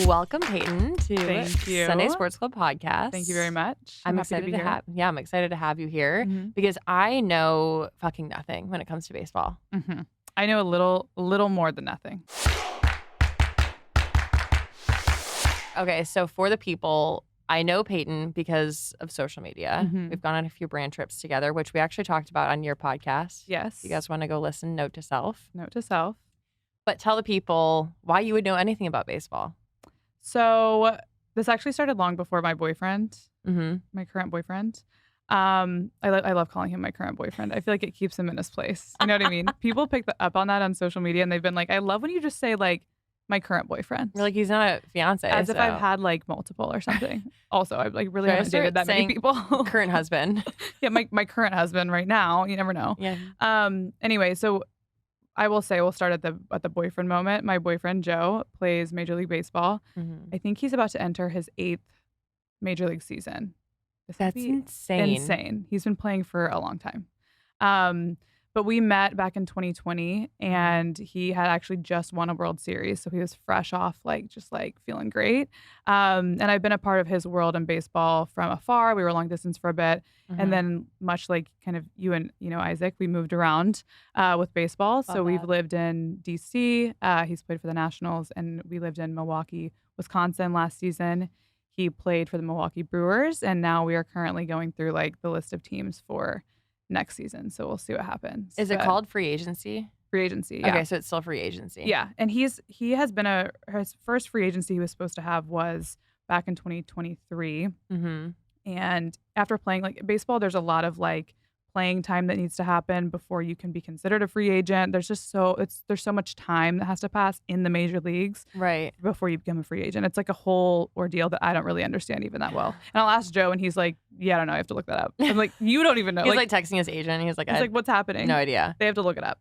Welcome, Payton, to Thank you. Sunday Sports Club podcast. Thank you very much. I'm happy excited to be to here. have. Yeah, I'm excited to have you here because I know fucking nothing when it comes to baseball. I know a little more than nothing. Okay, so for the people, I know Payton because of social media. We've gone on a few brand trips together, which we actually talked about on your podcast. Yes. If you guys want to go listen, note to self. Note to self. But tell the people why you would know anything about baseball. So this actually started long before my boyfriend, my current boyfriend. I love calling him my current boyfriend. I feel like it keeps him in his place. You know what I mean? People pick up on that on social media, and they've been like, I love when you just say like my current boyfriend. You're like, he's not a fiance. As if I've had like multiple or something. Also, I've like really haven't dated that many people. Current husband. Yeah, my current husband right now. You never know. Yeah. Anyway, so I will say we'll start at the boyfriend moment. My boyfriend Joe plays Major League Baseball. I think he's about to enter his 8th Major League season. That's insane. Insane. He's been playing for a long time. But we met back in 2020, and he had actually just won a World Series, so he was fresh off, just feeling great. And I've been a part of his world in baseball from afar. We were long distance for a bit, and then much like kind of you and Isaac, we moved around with baseball. So we've lived in D.C. He's played for the Nationals, and we lived in Milwaukee, Wisconsin last season. He played for the Milwaukee Brewers, and now we are currently going through the list of teams for next season, so we'll see what happens. Is it called free agency? Free agency, yeah. Okay, so it's still free agency. Yeah, and he has been his first free agency he was supposed to have was back in 2023. And after playing baseball, there's a lot of playing time that needs to happen before you can be considered a free agent. There's just there's so much time that has to pass in the major leagues before you become a free agent. It's like a whole ordeal that I don't really understand even that well. And I'll ask Joe, and he's like, yeah, I don't know, I have to look that up. I'm like, you don't even know. He's texting his agent, and he's like, what's happening? No idea. They have to look it up.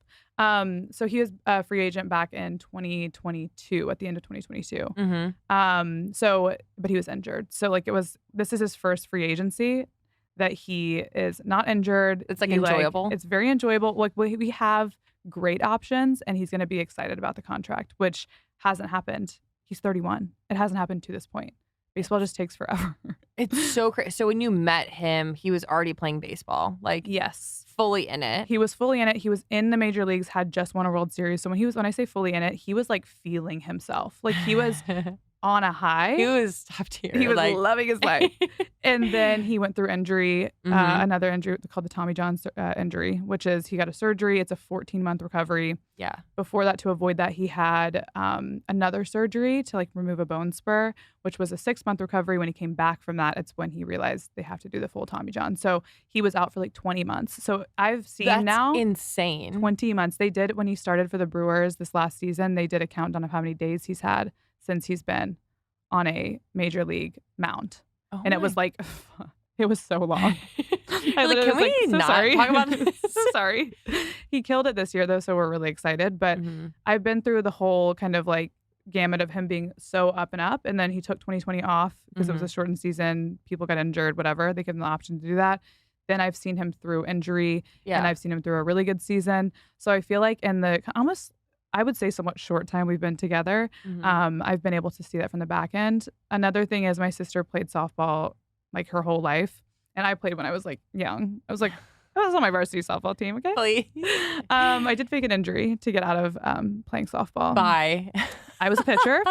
So he was a free agent back in 2022, at the end of 2022. But he was injured. So this is his first free agency that he is not injured. It's enjoyable. It's very enjoyable. We have great options, and he's going to be excited about the contract, which hasn't happened. He's 31. It hasn't happened to this point. Baseball just takes forever. It's so crazy. So when you met him, he was already playing baseball. Yes. Fully in it. He was fully in it. He was in the major leagues, had just won a World Series. So when I say fully in it, he was feeling himself. He was on a high. He was top tier. He was loving his life. And then he went through injury, another injury called the Tommy John injury, which is he got a surgery. It's a 14-month recovery. Yeah. Before that, to avoid that, he had another surgery to remove a bone spur, which was a 6-month recovery. When he came back from that, it's when he realized they have to do the full Tommy John. So he was out for 20 months. So I've seen That's insane. 20 months. They did, when he started for the Brewers this last season, they did a countdown of how many days he's had since he's been on a major league mound. And it was it was so long. Can we so not sorry. talk about this? So sorry. He killed it this year though, so we're really excited. But I've been through the whole kind of gamut of him being so up and up. And then he took 2020 off because it was a shortened season. People got injured, whatever. They give him the option to do that. Then I've seen him through injury, and I've seen him through a really good season. So I feel like in the almost, I would say, somewhat short time we've been together, I've been able to see that from the back end. Another thing is my sister played softball her whole life, and I played when I was young. I was on my varsity softball team. Okay. I did fake an injury to get out of playing softball. Bye. I was a pitcher.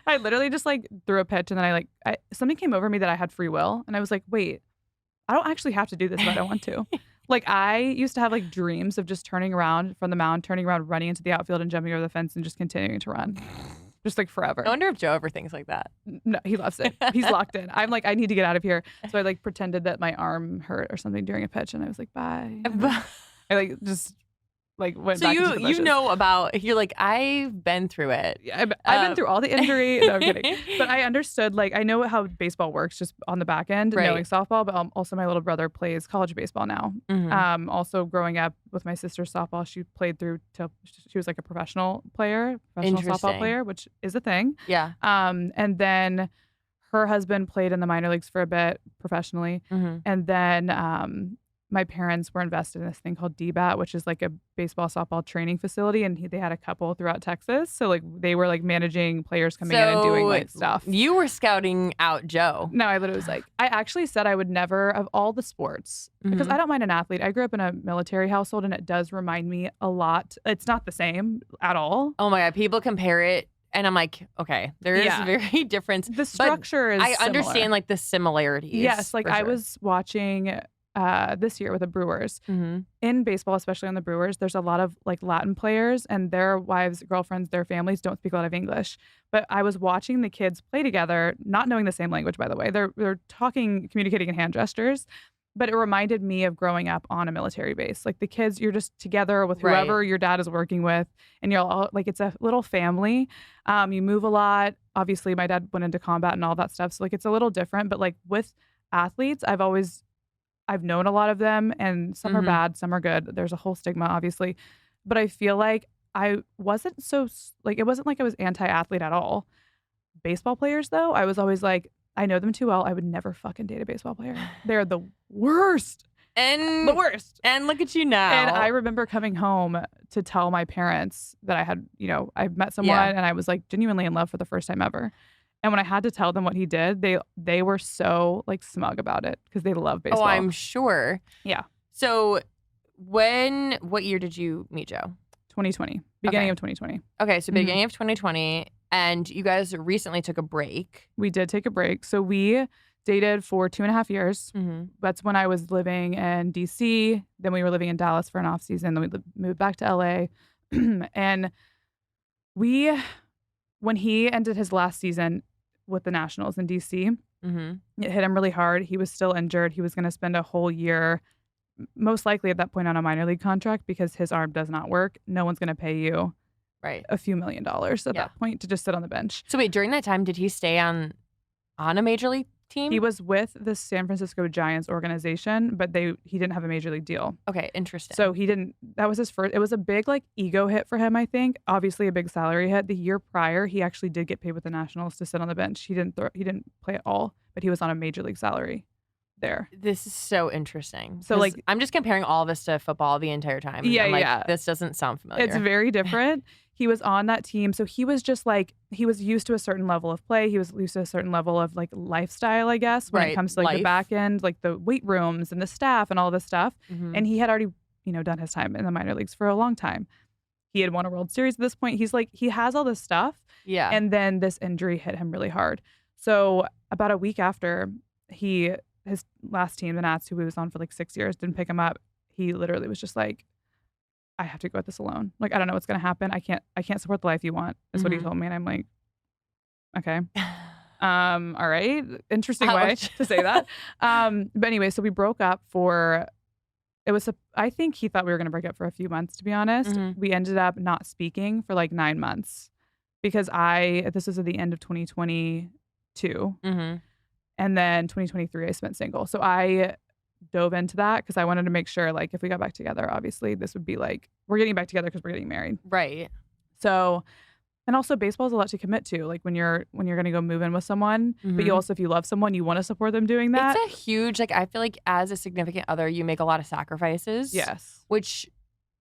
I literally just threw a pitch, and then something came over me that I had free will, and I was like, wait, I don't actually have to do this if I don't want to. I used to have dreams of just turning around from the mound, turning around, running into the outfield, and jumping over the fence, and just continuing to run. Just forever. I wonder if Joe ever thinks like that. No, he loves it. He's locked in. I'm I need to get out of here. So I pretended that my arm hurt or something during a pitch, and I was like, bye. I just went so back into the bushes. You're I've been through it. I've been through all the injury. No, I'm kidding. But I understood, I know how baseball works just on the back end, knowing softball, but also my little brother plays college baseball now. Also growing up with my sister's softball, she played through till she was a professional softball player, which is a thing. Yeah. And then her husband played in the minor leagues for a bit professionally. And then my parents were invested in this thing called DBAT, which is like a baseball, softball training facility. And they had a couple throughout Texas. So like they were like managing players coming in and doing like stuff. You were scouting out Joe. No, I literally was like, I actually said I would never, of all the sports, because I don't mind an athlete. I grew up in a military household and it does remind me a lot. It's not the same at all. Oh my God. People compare it. And I'm like, okay, there is very different. The structure is I similar. Understand like the similarities. Yes, like I was watching this year with the Brewers. In baseball, especially on the Brewers, there's a lot of like Latin players and their wives, girlfriends, their families don't speak a lot of English. But I was watching the kids play together, not knowing the same language, by the way. They're talking, communicating in hand gestures. But it reminded me of growing up on a military base. Like the kids, you're just together with whoever your dad is working with. And you're all like, it's a little family. You move a lot. Obviously, my dad went into combat and all that stuff. So like, it's a little different. But like with athletes, I've known a lot of them and some are bad, some are good. There's a whole stigma, obviously. But I feel like I wasn't it wasn't like I was anti-athlete at all. Baseball players, though, I was always like, I know them too well. I would never fucking date a baseball player. They're the worst. And the worst. And look at you now. And I remember coming home to tell my parents that I had, I met someone and I was like genuinely in love for the first time ever. And when I had to tell them what he did, they were so like smug about it because they love baseball. Oh, I'm sure. Yeah. So what year did you meet Joe? 2020. Beginning of 2020. Okay, so beginning of 2020. And you guys recently took a break. We did take a break. So we dated for 2.5 years. That's when I was living in DC. Then we were living in Dallas for an off season. Then we moved back to LA. And when he ended his last season with the Nationals in DC, it hit him really hard. He was still injured. He was going to spend a whole year, most likely at that point, on a minor league contract because his arm does not work. No one's going to pay you a few $1 million at that point to just sit on the bench. So wait, during that time, did he stay on a major league team? He was with the San Francisco Giants organization, but he didn't have a major league deal. Okay, interesting. So he didn't. That was his first. It was a big like ego hit for him, I think. Obviously, a big salary hit. The year prior, he actually did get paid with the Nationals to sit on the bench. He didn't play at all, but he was on a major league salary there. This is so interesting. So like, I'm just comparing all this to football the entire time. Yeah, I'm like, this doesn't sound familiar. It's very different. He was on that team. So he was just like, he was used to a certain level of play. He was used to a certain level of like lifestyle, I guess, when it comes to like the back end, like the weight rooms and the staff and all this stuff. And he had already, done his time in the minor leagues for a long time. He had won a World Series at this point. He's like, he has all this stuff. Yeah. And then this injury hit him really hard. So about a week after his last team, the Nats, who he was on for like 6 years, didn't pick him up. He literally was just like, I have to go at this alone. Like, I don't know what's going to happen. I can't support the life you want, is what he told me. And I'm like, okay. All right. Interesting way to say that. But anyway, so we broke up I think he thought we were going to break up for a few months, to be honest. We ended up not speaking for like 9 months because this was at the end of 2022. And then 2023, I spent single. So I dove into that because I wanted to make sure, like, if we got back together, obviously this would be like, we're getting back together because we're getting married. Right. So, and also baseball is a lot to commit to. Like when you're going to go move in with someone, but you also, if you love someone, you want to support them doing that. It's a huge, like, I feel like as a significant other, you make a lot of sacrifices. Yes. Which,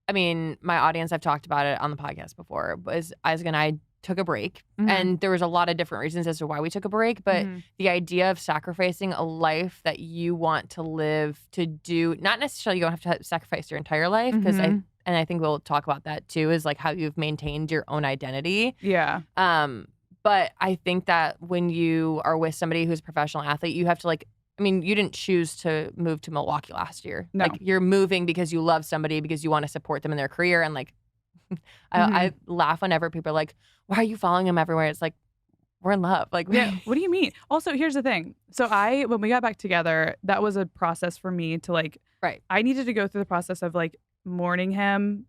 I mean, my audience, I've talked about it on the podcast before, was Isaac and I took a break. And there was a lot of different reasons as to why we took a break. But the idea of sacrificing a life that you want to live to do, not necessarily you don't have to sacrifice your entire life, because I think we'll talk about that too, is like how you've maintained your own identity. Yeah. But I think that when you are with somebody who's a professional athlete, you have to like, I mean, you didn't choose to move to Milwaukee last year. No. Like you're moving because you love somebody, because you want to support them in their career. And like, I laugh whenever people are like, why are you following him everywhere? It's like, we're in love. Like, yeah. What do you mean? Also, here's the thing. So when we got back together, that was a process for me to like, I needed to go through the process of like mourning him,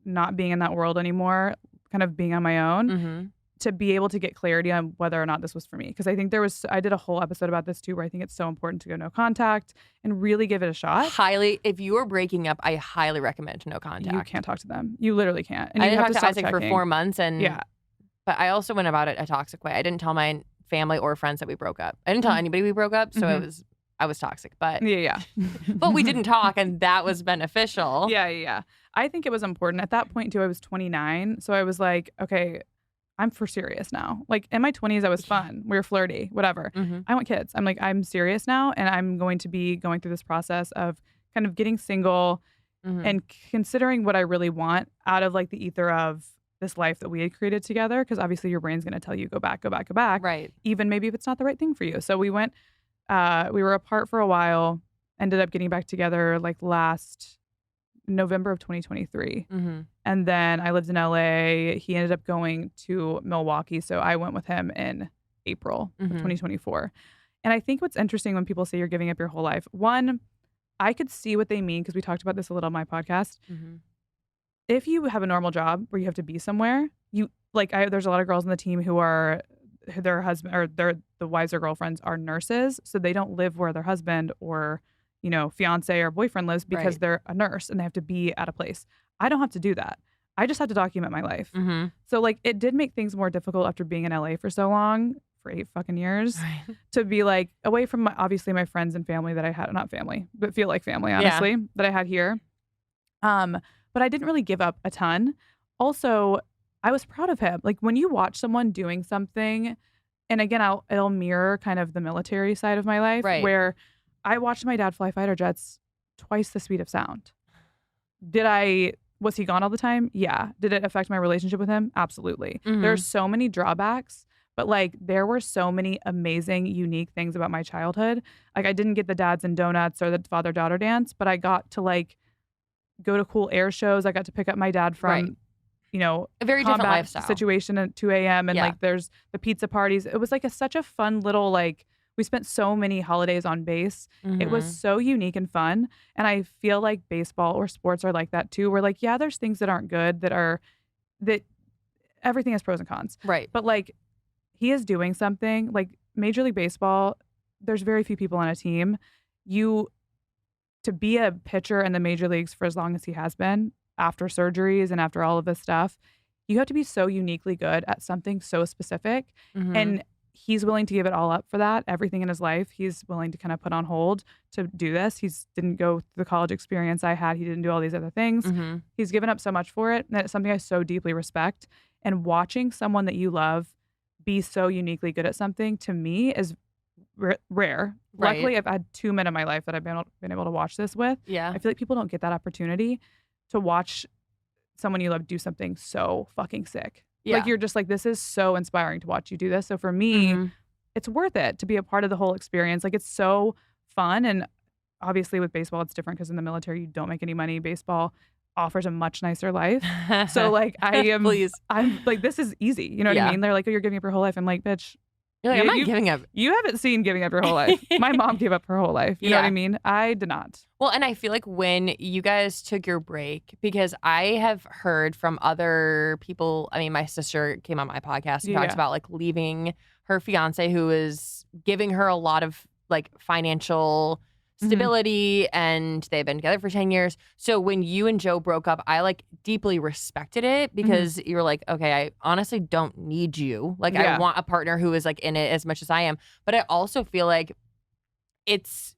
not being in that world anymore, kind of being on my own, to be able to get clarity on whether or not this was for me. Because I think I did a whole episode about this too, where I think it's so important to go no contact and really give it a shot. If you are breaking up, I highly recommend no contact. You can't talk to them. You literally can't. And I you didn't have talk to Isaac checking. for 4 months. Yeah. But I also went about it a toxic way. I didn't tell my family or friends that we broke up. I didn't tell anybody we broke up. So I was toxic, but yeah. but we didn't talk, and that was beneficial. Yeah. I think it was important. At that point, too, I was 29. So I was like, okay, I'm for serious now. Like in my 20s, I was fun. We were flirty, whatever. I want kids. I'm like, I'm serious now. And I'm going to be going through this process of kind of getting single and considering what I really want out of like the ether of this life that we had created together. Because obviously your brain's going to tell you go back. Right. Even maybe if it's not the right thing for you. So we went, we were apart for a while, ended up getting back together like last November of 2023. And then I lived in LA. He ended up going to Milwaukee. So I went with him in April of 2024. And I think what's interesting when people say you're giving up your whole life, one, I could see what they mean because we talked about this a little on my podcast. If you have a normal job where you have to be somewhere, you like, there's a lot of girls on the team who are their husband or the wives or girlfriends are nurses. So they don't live where their husband or fiance or boyfriend lives because they're a nurse and they have to be at a place. I don't have to do that. I just have to document my life. So like it did make things more difficult after being in LA for so long, for 8 fucking years, to be like away from obviously my friends and family that I had, not family, but feel like family, honestly, that I had here. But I didn't really give up a ton. Also, I was proud of him. Like when you watch someone doing something, and again, it'll mirror kind of the military side of my life where I watched my dad fly fighter jets twice the speed of sound. Was he gone all the time? Yeah. Did it affect my relationship with him? Absolutely. There's so many drawbacks, but like there were so many amazing, unique things about my childhood. Like I didn't get the dads and donuts or the father-daughter dance, but I got to like go to cool air shows. I got to pick up my dad from, a very different lifestyle situation at 2 a.m. And like there's the pizza parties. It was like such a fun little like, we spent so many holidays on base. It was so unique and fun. And I feel like baseball or sports are like that too. Where like, yeah, there's things that aren't good that everything has pros and cons. Right. But like he is doing something like Major League Baseball. There's very few people on a team. To be a pitcher in the major leagues for as long as he has been after surgeries and after all of this stuff, you have to be so uniquely good at something so specific. And he's willing to give it all up for that. Everything in his life, he's willing to kind of put on hold to do this. Didn't go through the college experience I had. He didn't do all these other things. He's given up so much for it. And it's something I so deeply respect. And watching someone that you love be so uniquely good at something, to me, is rare. Luckily, I've had 2 men in my life that I've been able to watch this with. I feel like people don't get that opportunity to watch someone you love do something so fucking sick. Like you're just like, this is so inspiring to watch you do this. So for me, it's worth it to be a part of the whole experience. Like it's so fun. And obviously with baseball, it's different because in the military, you don't make any money. Baseball offers a much nicer life. So like I'm like, this is easy. You know what I mean? They're like, oh, you're giving up your whole life. I'm like, bitch. You're like, I'm not giving up. You haven't seen giving up your whole life. My mom gave up her whole life. You know what I mean? I did not. Well, and I feel like when you guys took your break, because I have heard from other people, I mean, my sister came on my podcast and talked about like leaving her fiance who was giving her a lot of like financial stability and they've been together for 10 years. So when you and Joe broke up, I like deeply respected it because you were like, okay, I honestly don't need you. Like I want a partner who is like in it as much as I am. But I also feel like it's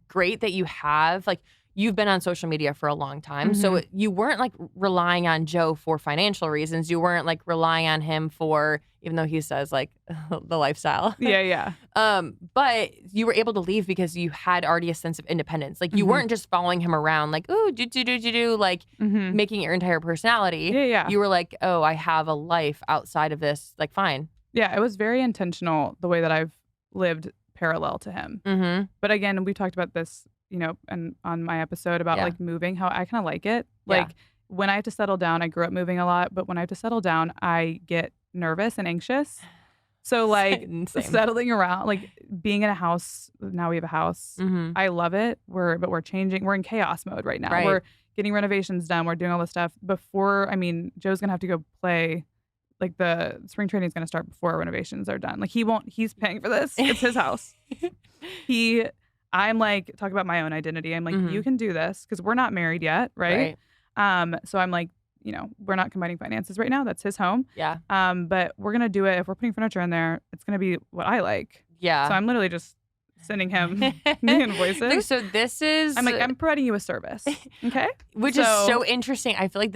great that you have like, you've been on social media for a long time. So you weren't like relying on Joe for financial reasons. You weren't like relying on him for, even though he says like the lifestyle. But you were able to leave because you had already a sense of independence. Like you weren't just following him around like, ooh, do, like making it your entire personality. You were like, oh, I have a life outside of this. Like, fine. Yeah, it was very intentional the way that I've lived parallel to him. But again, we talked about this, and on my episode about like moving, how I kind of like it. Like when I have to settle down, I grew up moving a lot, but when I have to settle down, I get nervous and anxious. So like settling around, like being in a house, now we have a house. I love it. We're changing. We're in chaos mode right now. We're getting renovations done. We're doing all this stuff before. I mean, Joe's going to have to go play. Like the spring training is going to start before renovations are done. Like he's paying for this. It's his house. I'm like, talk about my own identity. I'm like, you can do this because we're not married yet, right? So I'm like, we're not combining finances right now. That's his home. But we're going to do it. If we're putting furniture in there, it's going to be what I like. So I'm literally just sending him the invoices. So this is... I'm like, I'm providing you a service. Okay? Which is so interesting. I feel like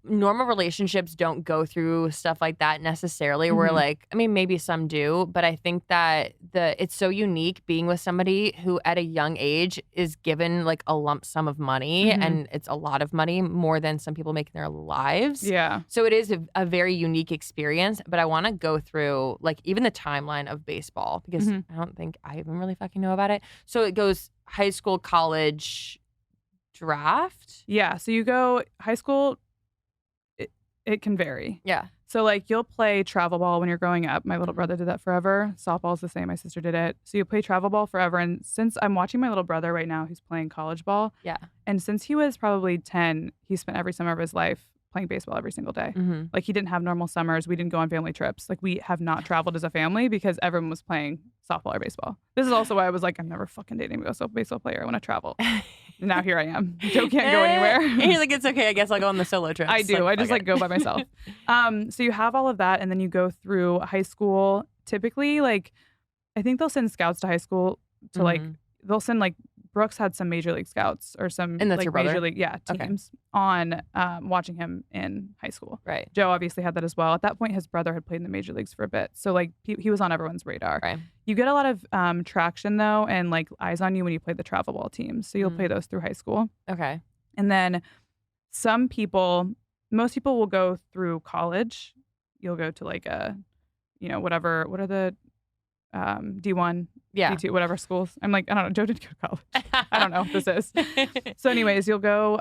normal relationships don't go through stuff like that necessarily. Where like, I mean, maybe some do, but I think that it's so unique being with somebody who at a young age is given like a lump sum of money, and it's a lot of money, more than some people make in their lives. Yeah. So it is a very unique experience, but I want to go through like even the timeline of baseball, because I don't think I even really fucking know about it. So it goes high school, college, draft. Yeah. So you go high school. It can vary. Yeah. So, like, you'll play travel ball when you're growing up. My little brother did that forever. Softball's the same. My sister did it. So you play travel ball forever. And since I'm watching my little brother right now, he's playing college ball. Yeah. And since he was probably 10, he spent every summer of his life playing baseball every single day. Like, he didn't have normal summers. We didn't go on family trips. Like, we have not traveled as a family because everyone was playing softball or baseball. This is also why I was like, I'm never fucking dating a baseball player. I want to travel. And now here I am. Joe can't go anywhere. And you're like, it's okay. I guess I'll go on the solo trips. I do. Like, I just like go by myself. So you have all of that, and then you go through high school. Typically, like, I think they'll send scouts to high school to like, they'll send like, Brooks had some major league scouts or some and that's like your brother? major league teams on watching him in high school. Right. Joe obviously had that as well. At that point, his brother had played in the major leagues for a bit, so like he was on everyone's radar. Right. You get a lot of traction though, and like eyes on you when you play the travel ball teams. So you'll play those through high school. Okay. And then most people will go through college. You'll go to like a, what are the D1, D2, whatever schools. I'm like, I don't know. Joe didn't go to college. I don't know what this is. So anyways, you'll go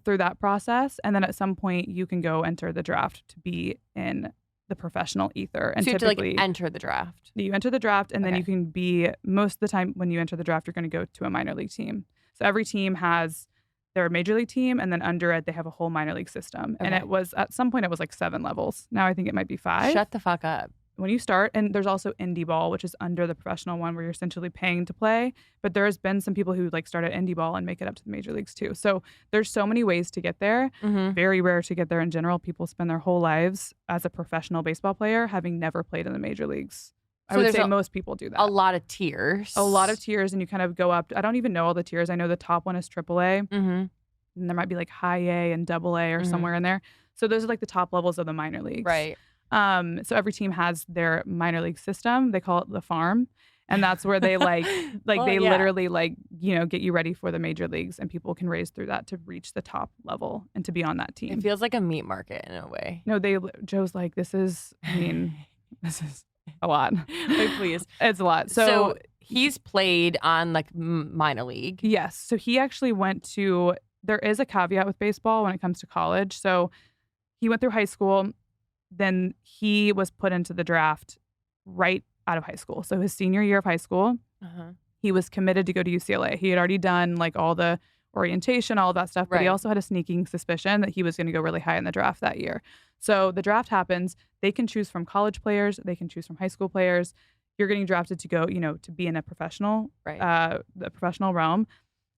through that process. And then at some point you can go enter the draft to be in the professional ether. And so you typically have to like enter the draft. You enter the draft, and then you can be, most of the time when you enter the draft, you're going to go to a minor league team. So every team has their major league team, and then under it, they have a whole minor league system. And it was, at some point, it was like 7 levels. Now I think it might be 5. Shut the fuck up. When you start, and there's also indie ball, which is under the professional one where you're essentially paying to play. But there has been some people who like start at indie ball and make it up to the major leagues too. So there's so many ways to get there. Very rare to get there in general. People spend their whole lives as a professional baseball player having never played in the major leagues. I would say most people do that. A lot of tiers. A lot of tiers, and you kind of go up. I don't even know all the tiers. I know the top one is AAA. And there might be like high A and double A or somewhere in there. So those are like the top levels of the minor leagues. Right. So every team has their minor league system. They call it the farm. And that's where they literally like, get you ready for the major leagues, and people can raise through that to reach the top level and to be on that team. It feels like a meat market in a way. No, Joe's like, this is a lot. Like, please. It's a lot. So he's played on like minor league. Yes. So he actually went to, there is a caveat with baseball when it comes to college. So he went through high school. Then he was put into the draft right out of high school. So his senior year of high school, he was committed to go to UCLA. He had already done like all the orientation, all of that stuff, but he also had a sneaking suspicion that he was going to go really high in the draft that year. So the draft happens. They can choose from college players. They can choose from high school players. You're getting drafted to go, to be in a professional, the professional realm.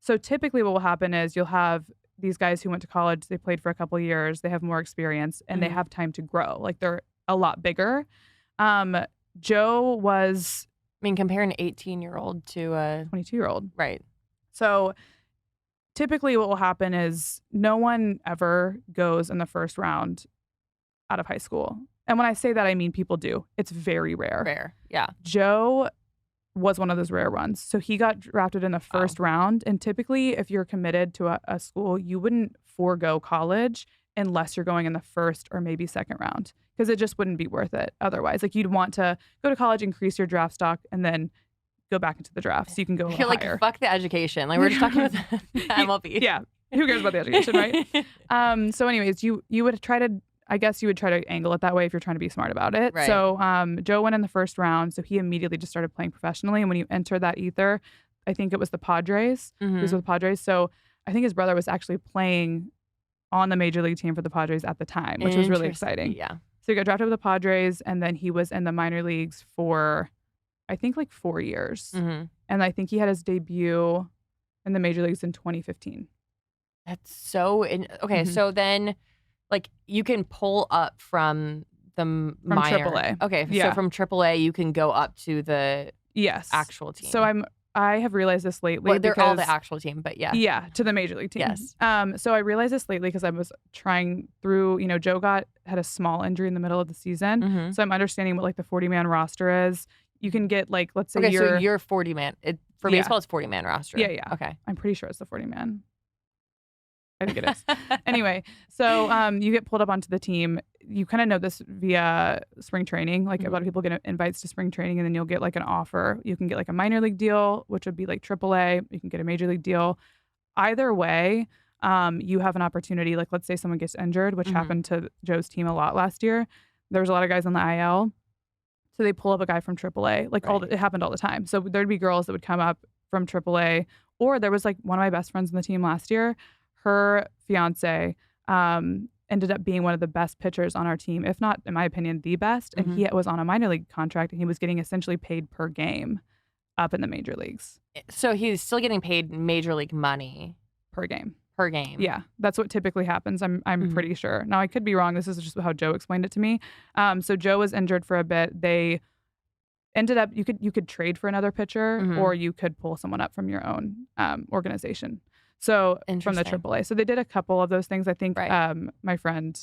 So typically what will happen is you'll have these guys who went to college, they played for a couple of years, they have more experience, and they have time to grow. Like, they're a lot bigger. Joe was... I mean, compare an 18-year-old to a... 22-year-old. Right. So typically what will happen is no one ever goes in the first round out of high school. And when I say that, I mean people do. It's very rare. Rare, yeah. Joe was one of those rare ones. So he got drafted in the first round. And typically, if you're committed to a school, you wouldn't forego college unless you're going in the first or maybe second round, because it just wouldn't be worth it otherwise. Like, you'd want to go to college, increase your draft stock, and then go back into the draft so you can go You're like, higher. Fuck the education. Like, we're just talking about the MLB. Yeah. Who cares about the education, right? So anyways, you would try to, I guess you would try to angle it that way if you're trying to be smart about it. Right. So Joe went in the first round, so he immediately just started playing professionally. And when you enter that ether, I think it was the Padres. He was with the Padres. So I think his brother was actually playing on the major league team for the Padres at the time, which was really exciting. Yeah. So he got drafted with the Padres, and then he was in the minor leagues for, I think, like 4 years. And I think he had his debut in the major leagues in 2015. That's so... Okay, so then... Like, you can pull up from the minor. AAA. Okay, so from AAA, you can go up to the Yes. actual team. So I have realized this lately. Well, they're all the actual team, but yeah. Yeah, to the major league team. Yes. So I realized this lately because I was trying through, Joe had a small injury in the middle of the season. Mm-hmm. So I'm understanding what like the 40-man roster is. You can get like, let's say so you're 40-man. For baseball, it's 40-man roster. Yeah. Okay. I'm pretty sure it's the 40-man. I think it is. Anyway, so you get pulled up onto the team. You kind of know this via spring training. Like a lot of people get invites to spring training, and then you'll get like an offer. You can get like a minor league deal, which would be like AAA. You can get a major league deal. Either way, you have an opportunity. Like let's say someone gets injured, which happened to Joe's team a lot last year. There was a lot of guys on the IL. So they pull up a guy from AAA. Like it happened all the time. So there'd be girls that would come up from AAA. Or there was like one of my best friends on the team last year. Her fiance ended up being one of the best pitchers on our team, if not, in my opinion, the best. And he was on a minor league contract, and he was getting essentially paid per game up in the major leagues. So he's still getting paid major league money per game. Per game. Yeah, that's what typically happens. I'm pretty sure. Now I could be wrong. This is just how Joe explained it to me. So Joe was injured for a bit. They ended up you could trade for another pitcher, or you could pull someone up from your own organization. So from the AAA. So they did a couple of those things. I think my friend,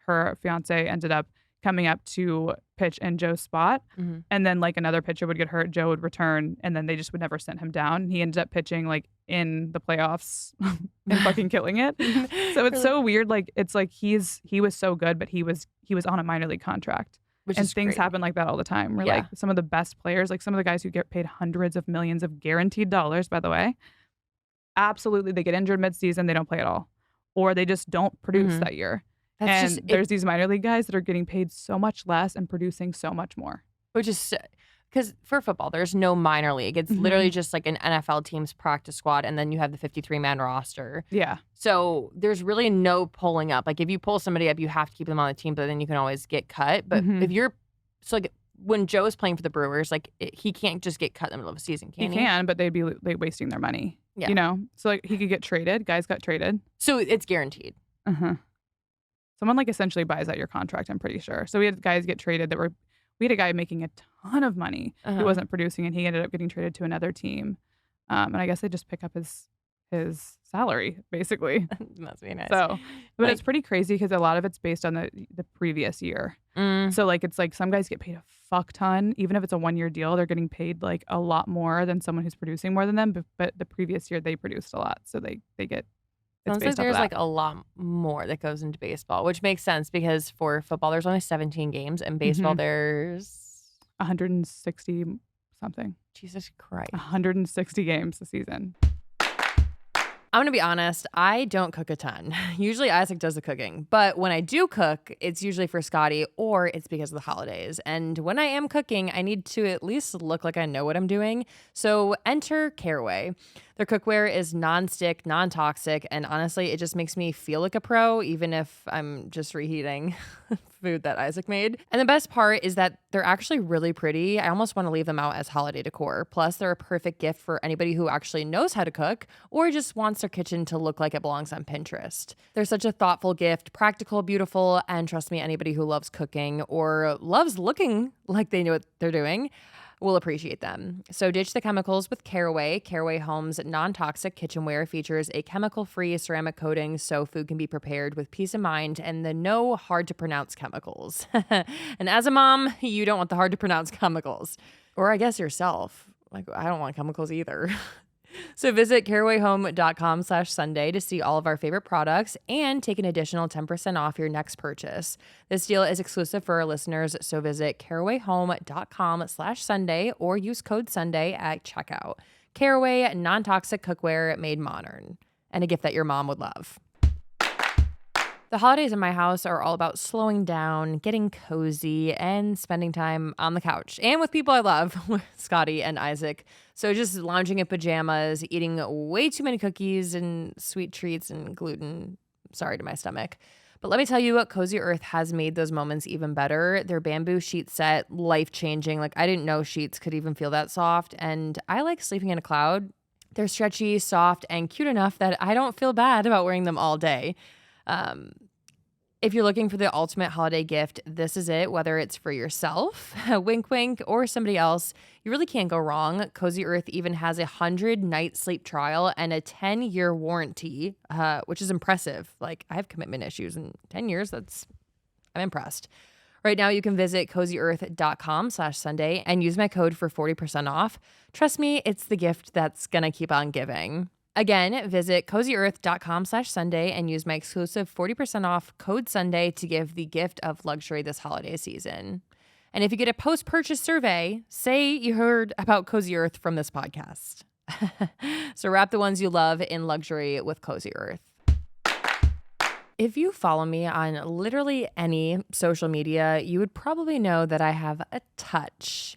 her fiance, ended up coming up to pitch in Joe's spot. And then like another pitcher would get hurt, Joe would return, and then they just would never send him down. He ended up pitching like in the playoffs and fucking killing it. So it's so weird. Like it's like he was so good, but he was on a minor league contract. And things happen like that all the time. Where like some of the best players, like some of the guys who get paid hundreds of millions of guaranteed dollars, by the way, absolutely they get injured midseason, they don't play at all, or they just don't produce that year. There's these minor league guys that are getting paid so much less and producing so much more. Which is because for football, there's no minor league. It's literally just like an NFL team's practice squad, and then you have the 53-man roster. Yeah. So there's really no pulling up. Like if you pull somebody up, you have to keep them on the team, but then you can always get cut. But if you're like when Joe is playing for the Brewers, like he can't just get cut in the middle of a season, can he? He can, but they'd be like wasting their money. Yeah. So like he could get traded. Guys got traded. So it's guaranteed. Someone like essentially buys out your contract, I'm pretty sure. So we had guys get traded we had a guy making a ton of money who wasn't producing, and he ended up getting traded to another team. And I guess they just pick up his salary, basically. Must be nice. So, but it's pretty crazy because a lot of it's based on the previous year. So like it's like some guys get paid a fuck ton, even if it's a 1-year deal. They're getting paid like a lot more than someone who's producing more than them. But the previous year they produced a lot, so they get. Sounds like there's like a lot more that goes into baseball, which makes sense because for football there's only 17 games, and baseball there's 160 something. Jesus Christ. 160 games a season. I'm going to be honest, I don't cook a ton. Usually Isaac does the cooking. But when I do cook, it's usually for Scotty, or it's because of the holidays. And when I am cooking, I need to at least look like I know what I'm doing. So enter Caraway. Their cookware is non-stick, non-toxic, and honestly, it just makes me feel like a pro, even if I'm just reheating food that Isaac made. And the best part is that they're actually really pretty. I almost want to leave them out as holiday decor. Plus, they're a perfect gift for anybody who actually knows how to cook or just wants their kitchen to look like it belongs on Pinterest. They're such a thoughtful gift, practical, beautiful, and trust me, anybody who loves cooking or loves looking like they know what they're doing will appreciate them. So ditch the chemicals with Caraway. Caraway Home's non-toxic kitchenware features a chemical-free ceramic coating so food can be prepared with peace of mind and the no hard-to-pronounce chemicals. And as a mom, you don't want the hard-to-pronounce chemicals. Or I guess yourself. Like, I don't want chemicals either. So visit carawayhome.com/Sunday to see all of our favorite products and take an additional 10% off your next purchase. This deal is exclusive for our listeners, so visit carawayhome.com/Sunday or use code Sunday at checkout. Caraway, non-toxic cookware made modern, and a gift that your mom would love. The holidays in my house are all about slowing down, getting cozy, and spending time on the couch and with people I love, Scotty and Isaac. So just lounging in pajamas, eating way too many cookies and sweet treats and gluten. Sorry to my stomach. But let me tell you what, Cozy Earth has made those moments even better. Their bamboo sheet set, life-changing. Like, I didn't know sheets could even feel that soft. And I like sleeping in a cloud. They're stretchy, soft, and cute enough that I don't feel bad about wearing them all day. If you're looking for the ultimate holiday gift, this is it. Whether it's for yourself, wink wink, or somebody else, you really can't go wrong. Cozy Earth even has a 100-night sleep trial and a 10-year warranty, which is impressive. Like, I have commitment issues in 10 years. I'm impressed. Right now, you can visit cozyearth.com/Sunday and use my code for 40% off. Trust me, it's the gift that's going to keep on giving. Again, visit cozyearth.com/Sunday and use my exclusive 40% off code Sunday to give the gift of luxury this holiday season. And if you get a post-purchase survey, say you heard about Cozy Earth from this podcast. So wrap the ones you love in luxury with Cozy Earth. If you follow me on literally any social media, you would probably know that I have a touch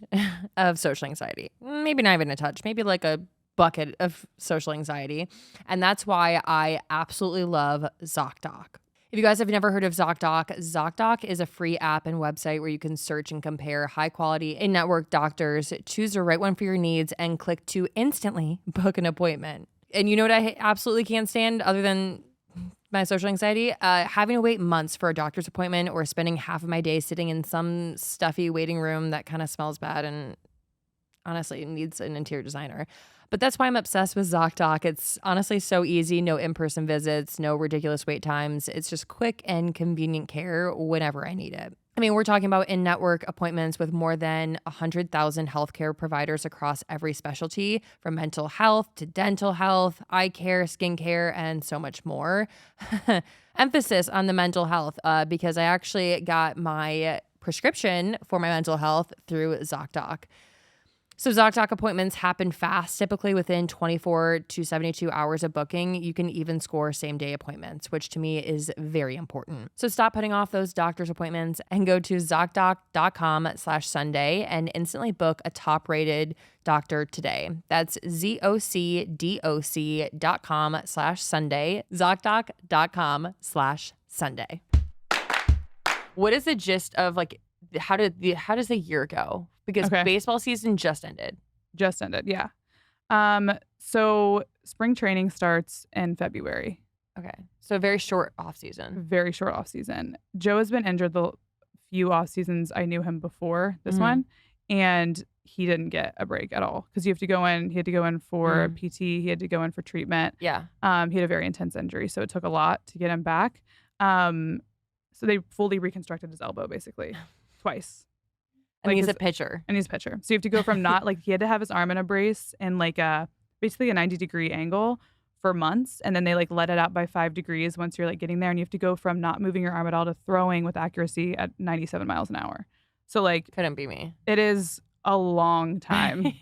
of social anxiety. Maybe not even a touch, maybe like a bucket of social anxiety. And that's why I absolutely love Zocdoc. If you guys have never heard of Zocdoc, Zocdoc is a free app and website where you can search and compare high quality in-network doctors, choose the right one for your needs, and click to instantly book an appointment. And you know what I absolutely can't stand other than my social anxiety? Having to wait months for a doctor's appointment or spending half of my day sitting in some stuffy waiting room that kind of smells bad and honestly needs an interior designer. But that's why I'm obsessed with Zocdoc. It's honestly so easy. No in-person visits, no ridiculous wait times. It's just quick and convenient care whenever I need it. I mean, we're talking about in-network appointments with more than 100,000 healthcare providers across every specialty, from mental health to dental health, eye care, skincare, and so much more. Emphasis on the mental health because I actually got my prescription for my mental health through Zocdoc. So Zocdoc appointments happen fast, typically within 24 to 72 hours of booking. You can even score same-day appointments, which to me is very important. So stop putting off those doctor's appointments and go to Zocdoc.com/Sunday and instantly book a top-rated doctor today. That's ZocDoc.com/Sunday, Zocdoc.com/Sunday. What is the gist of like, how does the year go? Because baseball season just ended. Yeah. So spring training starts in February. Okay. So very short off season. Very short off season. Joe has been injured the few off seasons I knew him before this one, and he didn't get a break at all because you have to go in. He had to go in for PT. He had to go in for treatment. Yeah. He had a very intense injury, so it took a lot to get him back. So they fully reconstructed his elbow basically twice. And he's a pitcher. So you have to go from not like he had to have his arm in a brace and like basically a 90-degree angle for months, and then they like let it out by 5 degrees once you're like getting there, and you have to go from not moving your arm at all to throwing with accuracy at 97 miles an hour. So like couldn't be me. It is a long time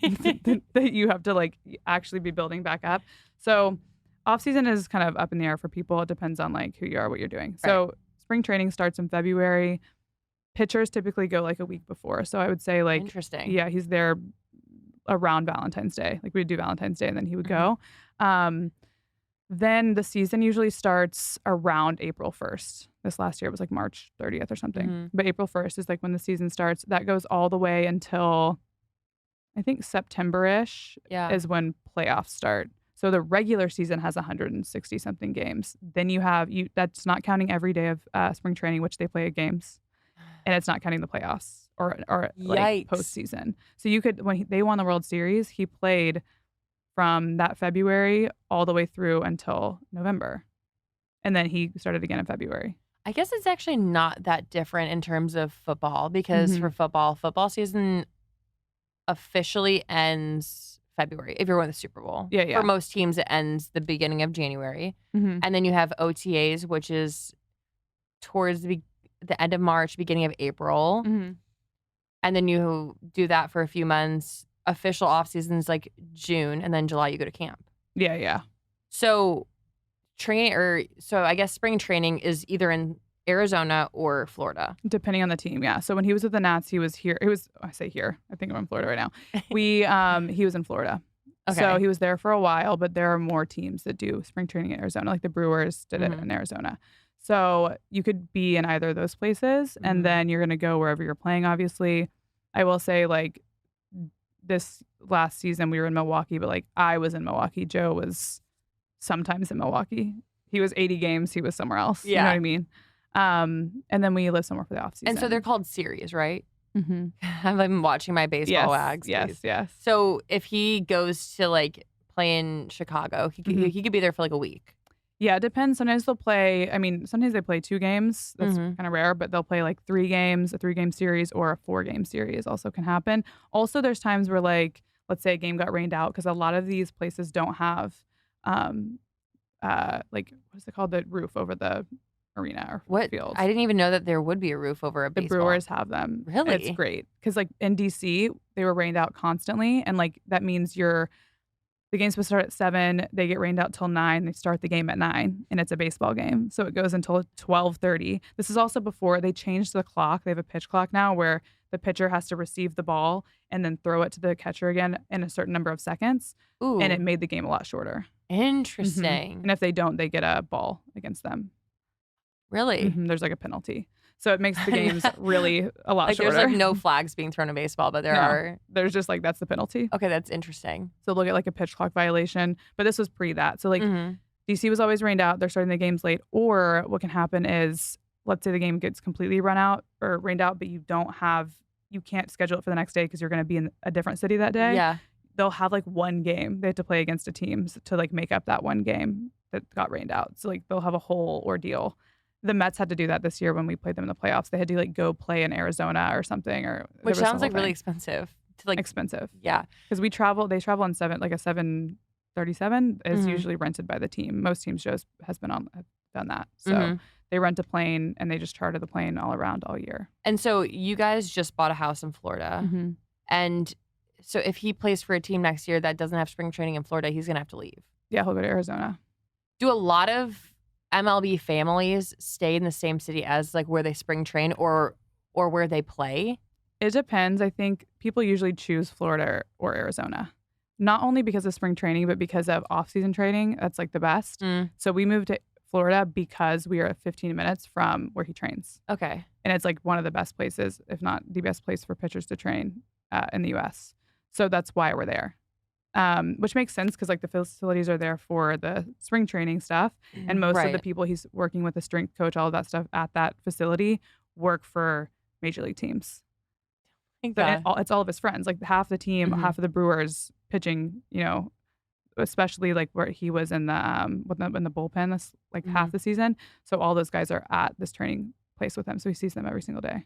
that you have to like actually be building back up. So off season is kind of up in the air for people. It depends on like who you are, what you're doing. Right. So spring training starts in February. Pitchers typically go like a week before. So I would say like, interesting. Yeah, he's there around Valentine's Day. Like we'd do Valentine's Day and then he would go. Then the season usually starts around April 1st. This last year it was like March 30th or something. But April 1st is like when the season starts. That goes all the way until I think September-ish is when playoffs start. So the regular season has 160 something games. Then you have that's not counting every day of spring training, which they play at games. And it's not counting the playoffs or like postseason. So you could, when they won the World Series, he played from that February all the way through until November. And then he started again in February. I guess it's actually not that different in terms of football because for football season officially ends February if you're winning the Super Bowl. Yeah. For most teams, it ends the beginning of January. And then you have OTAs, which is towards the end of March, beginning of April. And then you do that for a few months. Official off season's like June, and then July you go to camp. Yeah. So I guess spring training is either in Arizona or Florida. Depending on the team, yeah. So when he was with the Nats, he was here. I say here. I think I'm in Florida right now. He was in Florida. Okay. So he was there for a while, but there are more teams that do spring training in Arizona. Like the Brewers did it in Arizona. So you could be in either of those places, and then you're going to go wherever you're playing, obviously. I will say, like, this last season we were in Milwaukee, but, like, I was in Milwaukee. Joe was sometimes in Milwaukee. He was 80 games. He was somewhere else. Yeah. You know what I mean? And then we live somewhere for the off season. And so they're called series, right? Mm-hmm. I've been watching my baseball wags. Yes. So if he goes to like play in Chicago, he could be there for like a week. Yeah, it depends. Sometimes they'll play. I mean, sometimes they play 2 games. That's kind of rare, but they'll play like 3 games, a 3-game series, or a 4-game series also can happen. Also, there's times where like, let's say a game got rained out because a lot of these places don't have, like what's it called, the roof over the arena or field. I didn't even know that there would be a roof over a baseball. The Brewers have them. Really? It's great because like in DC they were rained out constantly, and like that means the game's supposed to start at 7. They get rained out till 9. They start the game at 9, and it's a baseball game, so it goes until 12:30. This is also before they changed the clock. They have a pitch clock now where the pitcher has to receive the ball and then throw it to the catcher again in a certain number of seconds. Ooh. And it made the game a lot shorter. Interesting. And if they don't, they get a ball against them. Really? There's like a penalty. So it makes the games really a lot shorter. There's like no flags being thrown in baseball, but there are. There's just like, that's the penalty. Okay, that's interesting. So they'll get like a pitch clock violation. But this was pre that. So like DC was always rained out. They're starting the games late. Or what can happen is, let's say the game gets completely run out or rained out, but you can't schedule it for the next day because you're going to be in a different city that day. Yeah. They'll have like one game. They have to play against a team to like make up that one game that got rained out. So like they'll have a whole ordeal. The Mets had to do that this year when we played them in the playoffs. They had to like go play in Arizona or something, which sounds like really expensive. Expensive, yeah. Because they travel on a 737 is usually rented by the team. Most teams have done that. So they rent a plane and they just charter the plane all around all year. And so you guys just bought a house in Florida, and so if he plays for a team next year that doesn't have spring training in Florida, he's gonna have to leave. Yeah, he'll go to Arizona. Do a lot of MLB families stay in the same city as like where they spring train or where they play? It depends. I think people usually choose Florida or Arizona, not only because of spring training, but because of off-season training. That's like the best. So we moved to Florida because we are 15 minutes from where he trains. Okay. And it's like one of the best places, if not the best place for pitchers to train in the U.S. So that's why we're there. Which makes sense because like the facilities are there for the spring training stuff, and most of the people he's working with, the strength coach, all of that stuff at that facility, work for major league teams. So it's all of his friends, like half the team, half of the Brewers pitching. Especially like where he was in the bullpen, this like half the season. So all those guys are at this training place with him, so he sees them every single day.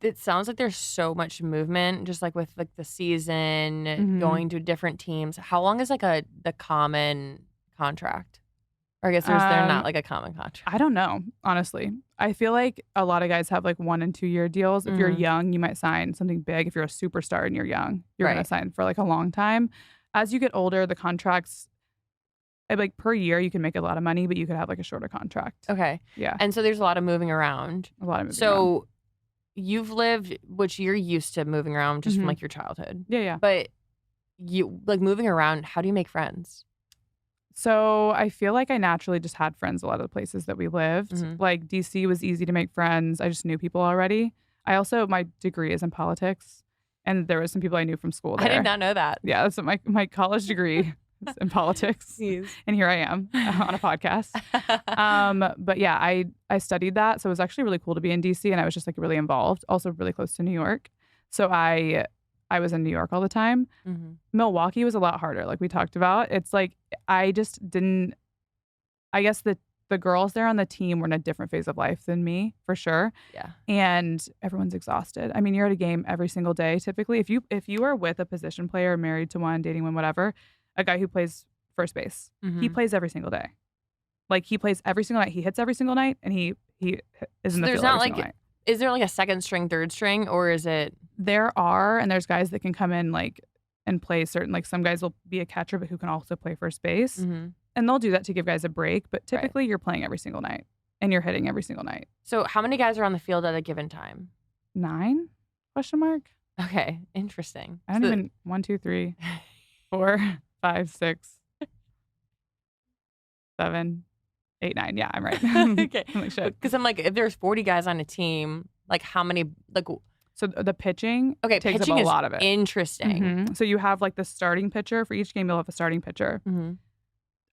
It sounds like there's so much movement, just like with like the season, going to different teams. How long is like the common contract? Or I guess they're not like a common contract. I don't know, honestly. I feel like a lot of guys have like 1 and 2 year deals. If you're young, you might sign something big. If you're a superstar and you're young, you're going to sign for like a long time. As you get older, the contracts, like per year, you can make a lot of money, but you could have like a shorter contract. Okay. Yeah. And so there's a lot of moving around. So you've lived, which you're used to moving around just from like your childhood. Yeah. But you like moving around, how do you make friends? So I feel like I naturally just had friends a lot of the places that we lived. Like DC was easy to make friends. I just knew people already. My degree is in politics, and there was some people I knew from school there. I did not know that. Yeah, that's what my college degree is in politics. Jeez. And here I am on a podcast. But yeah, I studied that. So it was actually really cool to be in DC, and I was just like really involved. Also really close to New York. So I was in New York all the time. Milwaukee was a lot harder, like we talked about. It's like I guess the girls there on the team were in a different phase of life than me, for sure. Yeah. And everyone's exhausted. I mean, you're at a game every single day. Typically, if you are with a position player, married to one, dating one, whatever, a guy who plays first base, he plays every single day. Like he plays every single night. He hits every single night, and he is in the field every single night. Is there like a second string, third string, or is it? There are, and there's guys that can come in like and play certain, like some guys will be a catcher, but who can also play first base. And they'll do that to give guys a break. But typically you're playing every single night and you're hitting every single night. So how many guys are on the field at a given time? 9? Question mark. Okay. Interesting. I don't even 1, 2, 3, 4, 5, 6, 7, 8, 9. Yeah, I'm right. Okay. Because I'm like, if there's 40 guys on a team, like how many, like. So the pitching takes pitching up a lot of it. Interesting. So you have like the starting pitcher. For each game, you'll have a starting pitcher.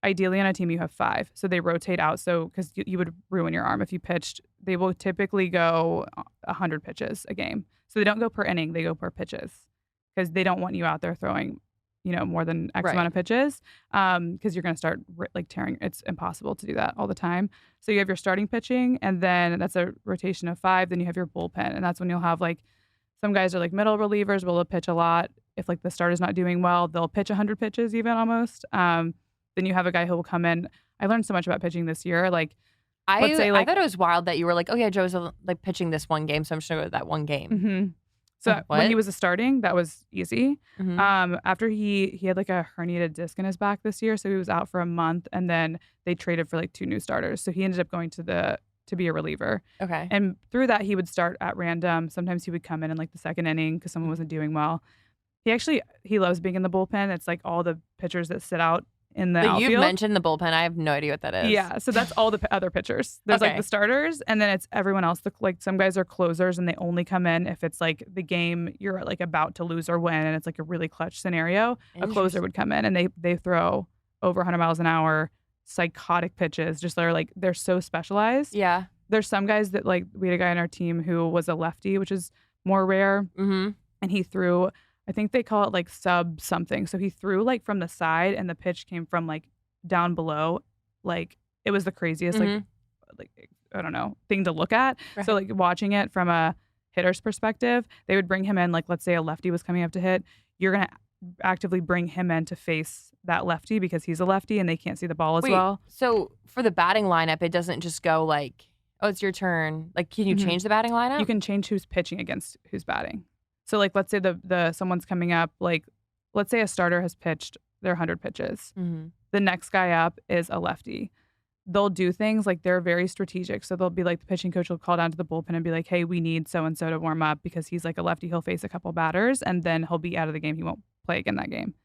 ideally on a team you have 5. So they rotate out. So because you would ruin your arm if you pitched. They will typically go 100 pitches a game. So they don't go per inning. They go per pitches because they don't want you out there throwing, more than X amount of pitches because you're going to start tearing. It's impossible to do that all the time. So you have your starting pitching, and then that's a rotation of 5. Then you have your bullpen, and that's when you'll have some guys are middle relievers will pitch a lot. If the starter's not doing well, they'll pitch 100 pitches even almost. Then you have a guy who will come in. I learned so much about pitching this year. I thought it was wild that you were oh yeah, Joe's pitching this one game, so I'm just gonna go to that one game. Mm-hmm. So when he was starting, that was easy. Mm-hmm. After he had a herniated disc in his back this year, so he was out for a month, and then they traded for 2 new starters. So he ended up going to be a reliever. Okay. And through that, he would start at random. Sometimes he would come in the second inning because someone wasn't doing well. He loves being in the bullpen. It's all the pitchers that sit out in the outfield. You've mentioned the bullpen. I have no idea what that is. Yeah, so that's all the other pitchers. There's the starters, and then it's everyone else. Some guys are closers, and they only come in if it's the game you're about to lose or win, and it's a really clutch scenario. A closer would come in, and they throw over 100 miles an hour, psychotic pitches. Just they're so specialized. Yeah. There's some guys that we had a guy on our team who was a lefty, which is more rare. Mm-hmm. And he threw, I think they call it sub something. So he threw from the side, and the pitch came from down below. It was the craziest I don't know, thing to look at. Right. So watching it from a hitter's perspective, they would bring him in. Let's say a lefty was coming up to hit, you're gonna actively bring him in to face that lefty because he's a lefty and they can't see the ball as well. So for the batting lineup, it doesn't just go oh, it's your turn. Can you change the batting lineup? You can change who's pitching against who's batting. So let's say the someone's coming up, let's say a starter has pitched their 100 pitches. Mm-hmm. The next guy up is a lefty. They'll do things they're very strategic. So they'll be the pitching coach will call down to the bullpen and be hey, we need so-and-so to warm up because he's a lefty. He'll face a couple batters and then he'll be out of the game. He won't play again that game.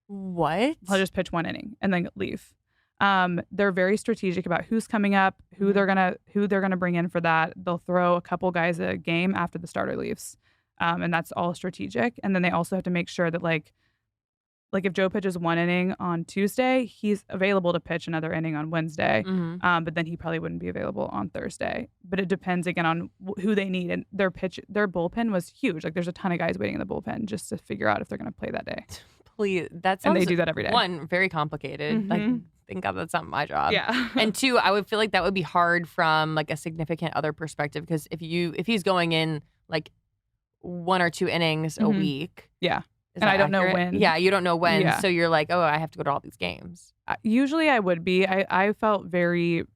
What? He'll just pitch 1 inning and then leave. They're very strategic about who's coming up, who they're gonna bring in for that. They'll throw a couple guys a game after the starter leaves. And that's all strategic. And then they also have to make sure that if Joe pitches 1 inning on Tuesday, he's available to pitch another inning on Wednesday. Mm-hmm. But then he probably wouldn't be available on Thursday. But it depends again on who they need. And their bullpen was huge. There's a ton of guys waiting in the bullpen just to figure out if they're going to play that day. Please, that sounds. And they do that every day. 1, very complicated. Mm-hmm. Thank God that's not my job. Yeah. And 2, I would feel that would be hard from a significant other perspective because if he's going in 1 or 2 innings a week. Yeah. And I don't know when. Yeah, you don't know when. Yeah. So you're oh, I have to go to all these games. Usually I would be. I felt when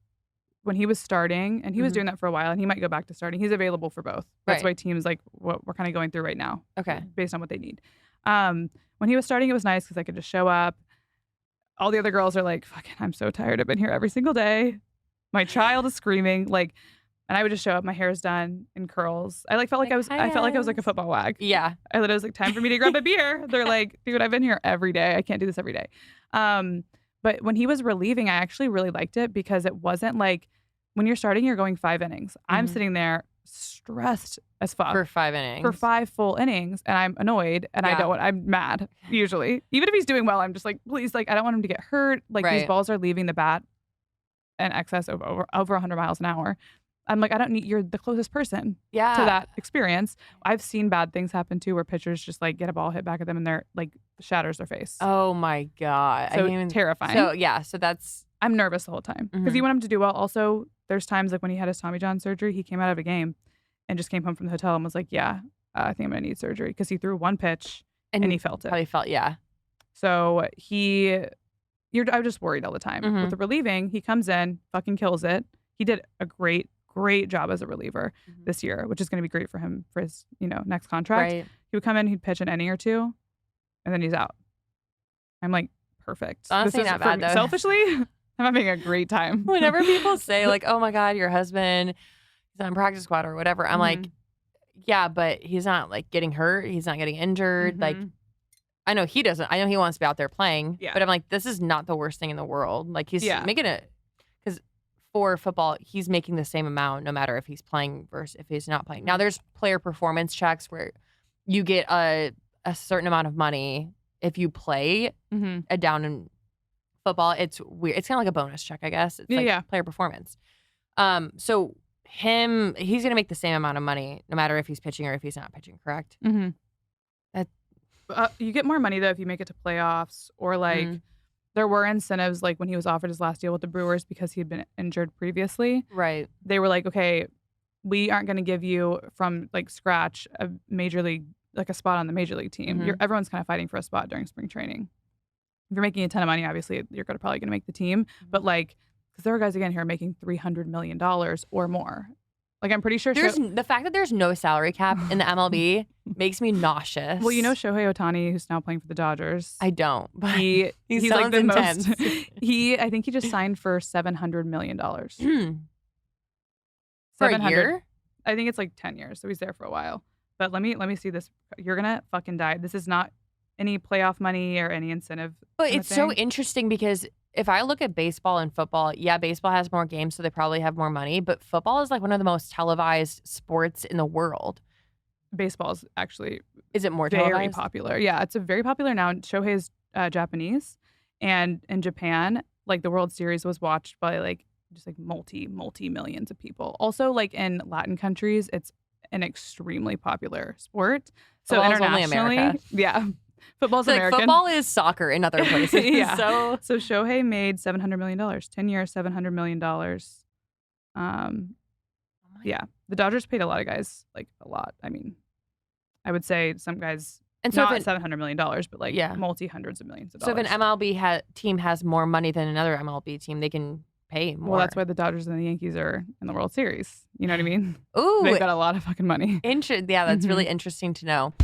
he was starting, and he was doing that for a while, and he might go back to starting. He's available for both. That's why teams what we're kind of going through right now. Okay. Based on what they need. When he was starting, it was nice because I could just show up. All the other girls are fucking, I'm so tired. I've been here every single day. My child is screaming. And I would just show up. My hair is done in curls. I felt I was a football wag. Yeah. I thought it was time for me to grab a beer. They're dude, I've been here every day. I can't do this every day. But when he was relieving, I actually really liked it because it wasn't when you're starting, you're going 5 innings. Mm-hmm. I'm sitting there stressed as fuck. For 5 innings. For 5 full innings. And I'm annoyed and I'm mad usually. Even if he's doing well, I'm just please, I don't want him to get hurt. These balls are leaving the bat in excess of over 100 miles an hour. I'm I don't need, you're the closest person to that experience. I've seen bad things happen too where pitchers just get a ball hit back at them and they're shatters their face. Oh my God. So terrifying. So yeah, so I'm nervous the whole time because you want him to do well. Also, there's times when he had his Tommy John surgery, he came out of a game and just came home from the hotel and was I think I'm going to need surgery because he threw 1 pitch and he felt it. Probably felt, yeah. So I was just worried all the time. Mm-hmm. With the relieving, he comes in, fucking kills it. He did a great job as a reliever this year, which is going to be great for him for his, next contract. Right. He would come in, he'd pitch an inning or 2, and then he's out. I'm perfect. Honestly, not bad though. Selfishly, I'm having a great time. Whenever people say oh my God, your husband is on practice squad or whatever, I'm yeah, but he's not getting hurt. He's not getting injured. I know he doesn't. I know he wants to be out there playing. Yeah. But I'm this is not the worst thing in the world. He's making it. For football, he's making the same amount no matter if he's playing versus if he's not playing. Now, there's player performance checks where you get a certain amount of money if you play a down in football, it's weird. It's kind of like a bonus check, I guess. It's like player performance. So he's going to make the same amount of money no matter if he's pitching or if he's not pitching, correct? Mm-hmm. You get more money, though, if you make it to playoffs or like there were incentives like when he was offered his last deal with the Brewers because he had been injured previously. Right. They were like, okay, we aren't going to give you from like scratch a major league, like a spot on the major league team. Everyone's kind of fighting for a spot during spring training. If you're making a ton of money, obviously you're probably going to make the team. But like, because there are guys again here making $300 million or more. Like I'm pretty sure the fact that there's no salary cap in the MLB makes me nauseous. Well, you know Shohei Ohtani, who's now playing for the Dodgers. I don't. But he's like the intense. most. I think he just signed for $700 million. For a year? I think it's like 10 years, so he's there for a while. But let me see this. You're gonna fucking die. This is not any playoff money or any incentive. But it's so interesting because if I look at baseball and football, yeah, baseball has more games, so they probably have more money. But football is like one of the most televised sports in the world. Baseball is actually is it more very televised? Popular? Yeah, it's a very popular now. Shohei is Japanese, and in Japan, like the World Series was watched by like just like multi millions of people. Also, like in Latin countries, it's an extremely popular sport. So Football's internationally, only America. Yeah. Football's so American. Football is soccer in other places. Yeah. So Shohei made $700 million, 10 years, $700 million. Yeah. The Dodgers paid a lot of guys, like a lot. I mean, I would say some guys, and so not $700 million, but like multi-hundreds of millions of dollars. So if an MLB team has more money than another MLB team, they can pay more. Well, that's why the Dodgers and the Yankees are in the World Series. You know what I mean? Ooh. They've got a lot of fucking money. Yeah, that's really interesting to know.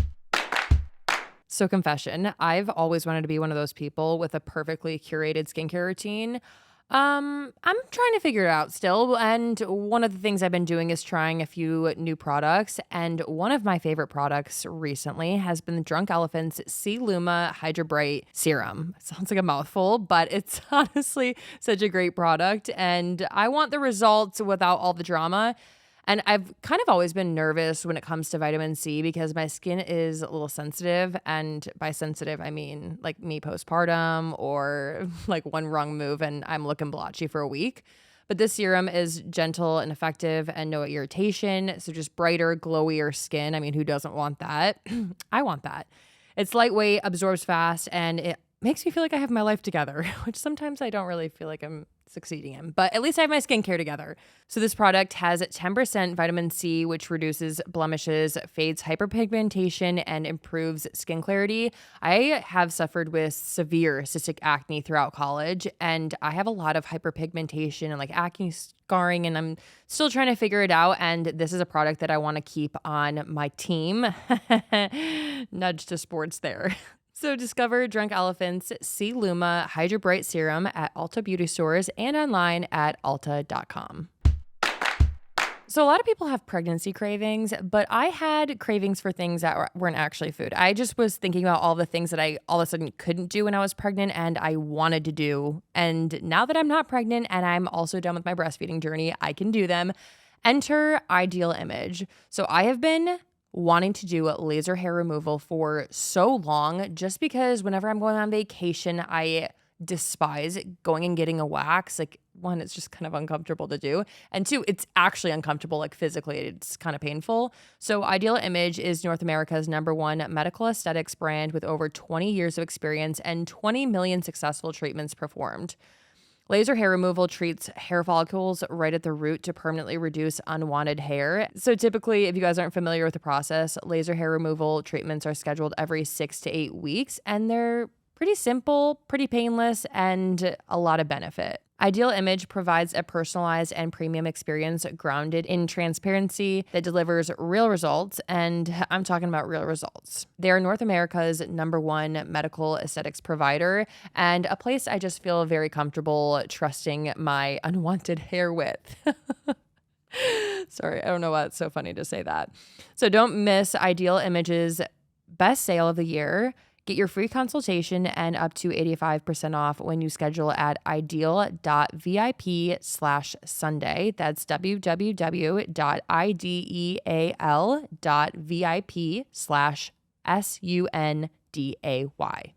So confession, I've always wanted to be one of those people with a perfectly curated skincare routine. I'm trying to figure it out still. And one of the things I've been doing is trying a few new products. And one of my favorite products recently has been the Drunk Elephant's C-Luma Hydrabright Serum. It sounds like a mouthful, but it's honestly such a great product. And I want the results without all the drama. And I've kind of always been nervous when it comes to vitamin C because my skin is a little sensitive. And by sensitive, I mean like me postpartum or like one wrong move and I'm looking blotchy for a week. But this serum is gentle and effective and no irritation. So just brighter, glowier skin. I mean, who doesn't want that? I want that. It's lightweight, absorbs fast, and it makes me feel like I have my life together, which sometimes I don't really feel like I'm succeeding in, but at least I have my skincare together. So this product has 10% vitamin C, which reduces blemishes, fades hyperpigmentation, and improves skin clarity. I have suffered with severe cystic acne throughout college, and I have a lot of hyperpigmentation and like acne scarring, and I'm still trying to figure it out. And this is a product that I want to keep on my team. Nudge to sports there. So discover Drunk Elephant's C-Luma Hydrabright Serum at Ulta beauty stores and online at ulta.com. So a lot of people have pregnancy cravings, but I had cravings for things that weren't actually food. I just was thinking about all the things that I all of a sudden couldn't do when I was pregnant and I wanted to do. And now that I'm not pregnant and I'm also done with my breastfeeding journey, I can do them. Enter Ideal Image. So I have been wanting to do laser hair removal for so long just because whenever I'm going on vacation, I despise going and getting a wax. Like, one, it's just kind of uncomfortable to do. And two, it's actually uncomfortable, like physically, it's kind of painful. So Ideal Image is North America's #1 medical aesthetics brand with over 20 years of experience and 20 million successful treatments performed. Laser hair removal treats hair follicles right at the root to permanently reduce unwanted hair. So typically, if you guys aren't familiar with the process, laser hair removal treatments are scheduled every 6 to 8 weeks, and they're pretty simple, pretty painless, and a lot of benefit. Ideal Image provides a personalized and premium experience grounded in transparency that delivers real results, and I'm talking about real results. They are North America's #1 medical aesthetics provider and a place I just feel very comfortable trusting my unwanted hair with. Sorry, I don't know why it's so funny to say that. So don't miss Ideal Image's best sale of the year. Get your free consultation and up to 85% off when you schedule at ideal.vip/Sunday. That's www.ideal.vip/SUNDAY.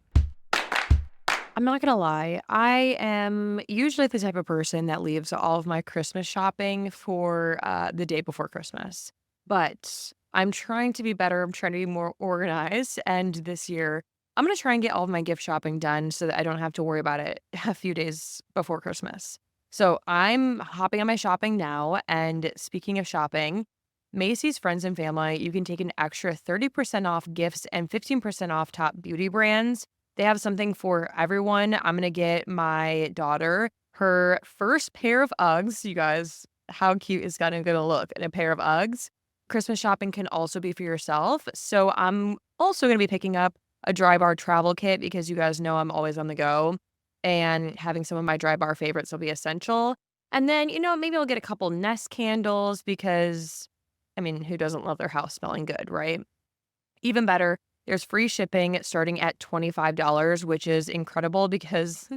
I'm not gonna lie. I am usually the type of person that leaves all of my Christmas shopping for the day before Christmas. But I'm trying to be better. I'm trying to be more organized. And this year, I'm gonna try and get all of my gift shopping done so that I don't have to worry about it a few days before Christmas. So I'm hopping on my shopping now. And speaking of shopping, Macy's Friends and Family, you can take an extra 30% off gifts and 15% off top beauty brands. They have something for everyone. I'm going to get my daughter her first pair of Uggs. You guys, how cute is that going to look in a pair of Uggs? Christmas shopping can also be for yourself. So I'm also going to be picking up a Dry Bar travel kit because you guys know I'm always on the go. And having some of my Dry Bar favorites will be essential. And then, maybe I'll get a couple Nest candles because, I mean, who doesn't love their house smelling good, right? Even better, there's free shipping starting at $25, which is incredible because,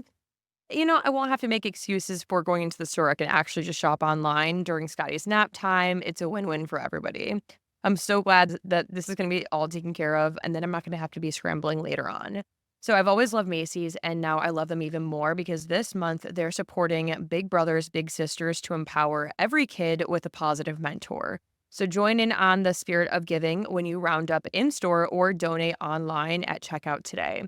I won't have to make excuses for going into the store. I can actually just shop online during Scotty's nap time. It's a win-win for everybody. I'm so glad that this is going to be all taken care of, and then I'm not going to have to be scrambling later on. So I've always loved Macy's, and now I love them even more because this month they're supporting Big Brothers Big Sisters to empower every kid with a positive mentor. So join in on the spirit of giving when you round up in-store or donate online at checkout today.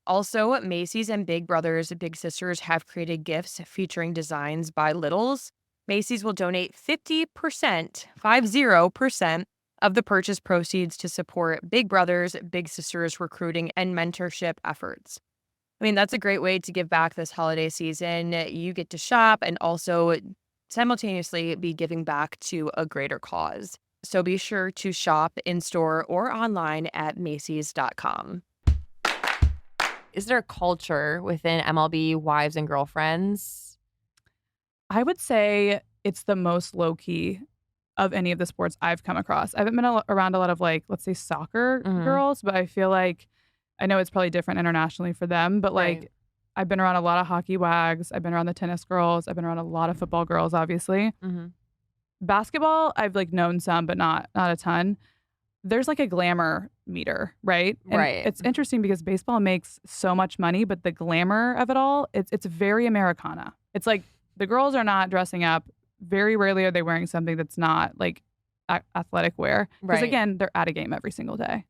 Also, Macy's and Big Brothers Big Sisters have created gifts featuring designs by Littles. Macy's will donate 50% of the purchase proceeds to support Big Brothers Big Sisters recruiting and mentorship efforts. I mean, that's a great way to give back this holiday season. You get to shop and also simultaneously be giving back to a greater cause. So be sure to shop in-store or online at Macy's.com. Is there a culture within MLB wives and girlfriends? I would say it's the most low-key of any of the sports I've come across. I haven't been around a lot of, let's say soccer girls, but I feel like I know it's probably different internationally for them, but Right. I've been around a lot of hockey wags. I've been around the tennis girls. I've been around a lot of football girls, obviously. Basketball, I've known some, but not a ton. There's a glamour meter, right? And Right. it's interesting because baseball makes so much money, but the glamour of it all, it's very Americana. It's the girls are not dressing up. Very rarely are they wearing something that's not athletic wear. Because Right. again, they're at a game every single day.